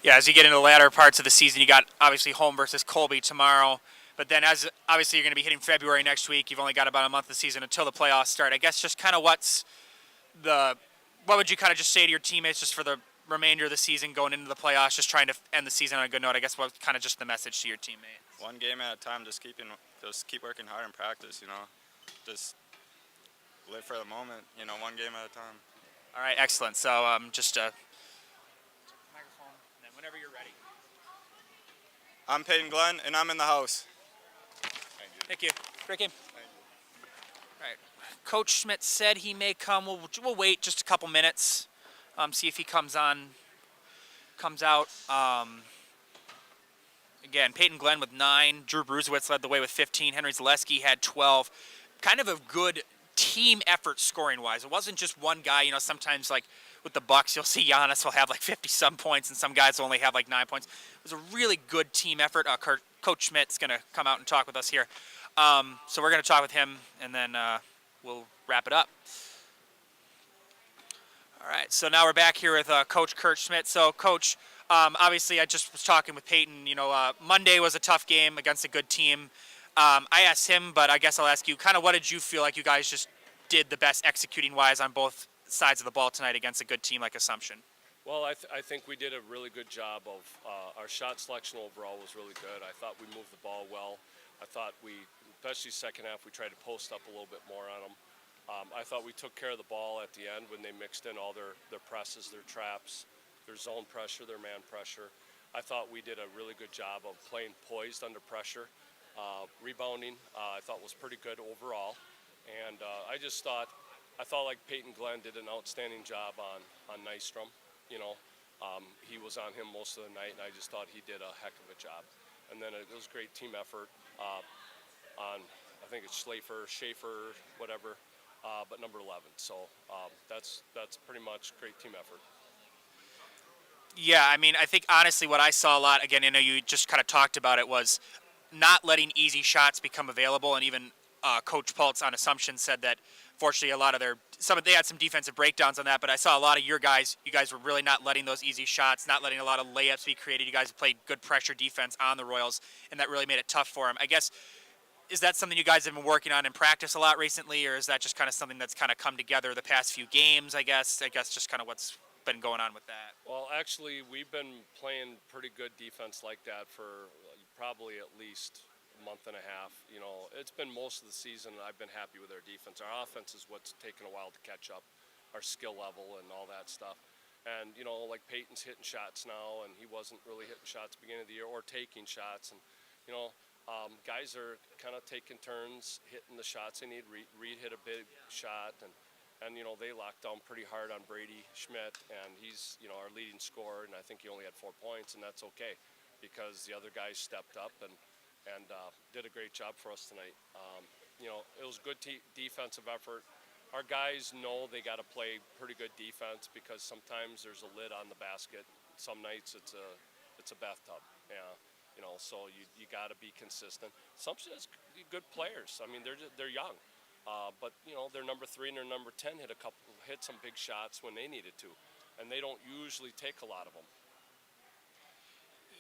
B: Yeah, as you get into the latter parts of the season, you got obviously home versus Colby tomorrow. But then as obviously you're going to be hitting February next week, you've only got about a month of the season until the playoffs start. I guess just kind of what would you kind of just say to your teammates just for the remainder of the season going into the playoffs, just trying to end the season on a good note? I guess what kind of just the message to your teammates?
C: One game at a time, just keep working hard in practice, you know. Just live for the moment, you know, one game at a time.
B: All right, excellent. So just a microphone, and then whenever you're ready.
C: I'm Peyton Glenn, and I'm in the house.
B: Thank you. Great game. All right. Coach Schmidt said he may come. We'll wait just a couple minutes, see if he comes out. Again, Peyton Glenn with 9. Drew Bruzewitz led the way with 15. Henry Zaleski had 12. Kind of a good team effort scoring-wise. It wasn't just one guy. You know, sometimes like with the Bucks, you'll see Giannis will have like 50-some points, and some guys will only have like 9 points. It was a really good team effort. Coach Schmidt's going to come out and talk with us here. So we're going to talk with him, and then we'll wrap it up. All right, so now we're back here with Coach Kurt Schmidt. So, Coach, obviously I just was talking with Peyton. You know, Monday was a tough game against a good team. I asked him, but I guess I'll ask you, kind of what did you feel like you guys just did the best executing-wise on both sides of the ball tonight against a good team like Assumption?
V: Well, I think we did a really good job of our shot selection overall was really good. I thought we moved the ball well. I thought especially second half, we tried to post up a little bit more on them. I thought we took care of the ball at the end when they mixed in all their presses, their traps, their zone pressure, their man pressure. I thought we did a really good job of playing poised under pressure. Rebounding, I thought was pretty good overall. And I thought like Peyton Glenn did an outstanding job on Nystrom. You know, he was on him most of the night, and I just thought he did a heck of a job. And then it was a great team effort on, I think it's Schaefer, whatever, but number 11. So that's pretty much great team effort.
B: Yeah, I mean, I think honestly what I saw a lot, again, I know you just kind of talked about it, was not letting easy shots become available. And even Coach Pultz on Assumption said that fortunately they had some defensive breakdowns on that, but I saw a lot of you guys were really not letting those easy shots, not letting a lot of layups be created. You guys played good pressure defense on the Royals, and that really made it tough for them. I guess, is that something you guys have been working on in practice a lot recently, or is that just kind of something that's kind of come together the past few games, I guess just kind of what's been going on with that?
V: Well, actually, we've been playing pretty good defense like that for probably at least a month and a half. You know, it's been most of the season, and I've been happy with our defense. Our offense is what's taken a while to catch up, our skill level and all that stuff. And, you know, like Peyton's hitting shots now, and he wasn't really hitting shots at the beginning of the year or taking shots. And, you know, guys are kind of taking turns hitting the shots they need. Reed hit a big shot, and you know, they locked down pretty hard on Brady Schmidt, and he's, you know, our leading scorer, and I think he only had 4 points, and that's okay because the other guys stepped up and did a great job for us tonight. You know, it was good defensive effort. Our guys know they got to play pretty good defense because sometimes there's a lid on the basket. Some nights it's a bathtub. Yeah, you know, so you got to be consistent. Assumption has good players. I mean, they're young. But, you know, their number 3 and their number 10 hit some big shots when they needed to, and they don't usually take a lot of them.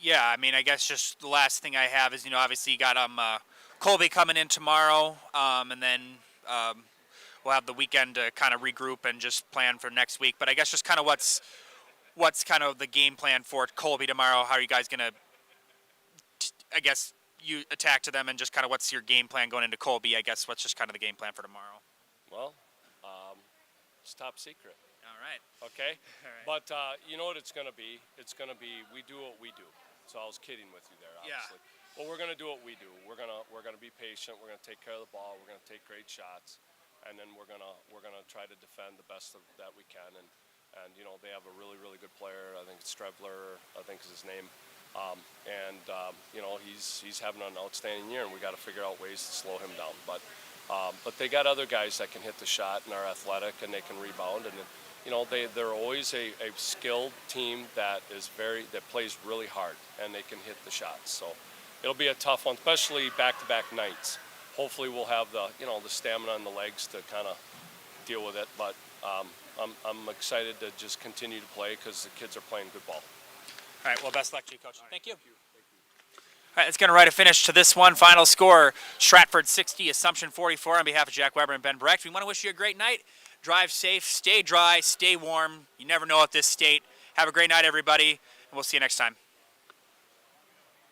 B: Yeah, I mean, I guess just the last thing I have is, you know, obviously you got Colby coming in tomorrow, and then we'll have the weekend to kind of regroup and just plan for next week. But I guess just kind of what's kind of the game plan for Colby tomorrow? How are you guys going to, I guess, you attack to them, and just kind of what's your game plan going into Colby? I guess what's just kind of the game plan for tomorrow?
V: Well, it's top secret.
B: All right.
V: Okay?
B: All right.
V: But you know what it's going to be? It's going to be we do what we do. So I was kidding with you there, obviously. Well, we're going to do what we do. We're going to be patient. We're going to take care of the ball. We're going to take great shots, and then we're going to try to defend the best that we can. And you know, they have a really, really good player. I think it's Stratford, I think is his name. You know, he's having an outstanding year, and we got to figure out ways to slow him down. But they got other guys that can hit the shot and are athletic and they can rebound. And you know, they're always a skilled team that plays really hard and they can hit the shots. So it'll be a tough one, especially back-to-back nights. Hopefully we'll have the stamina and the legs to kind of deal with it. But I'm excited to just continue to play because the kids are playing good ball.
B: All right, well, best luck to you, Coach. Thank you. All right, let's get a right of finish to this one. Final score, Stratford 60, Assumption 44. On behalf of Jack Weber and Ben Brecht, we want to wish you a great night. Drive safe, stay dry, stay warm. You never know at this state. Have a great night, everybody, and we'll see you next time.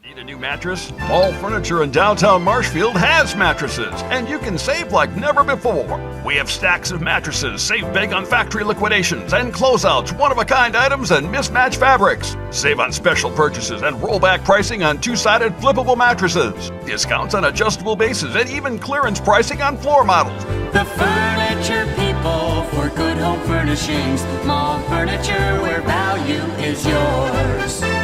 D: Need a new mattress? All Furniture in downtown Marshfield has mattresses, and you can save like never before. We have stacks of mattresses, save big on factory liquidations and closeouts, one-of-a-kind items, and mismatched fabrics. Save on special purchases and rollback pricing on two-sided flippable mattresses. Discounts on adjustable bases and even clearance pricing on floor models.
G: The furniture people for good home furnishings. Mall furniture where value is yours.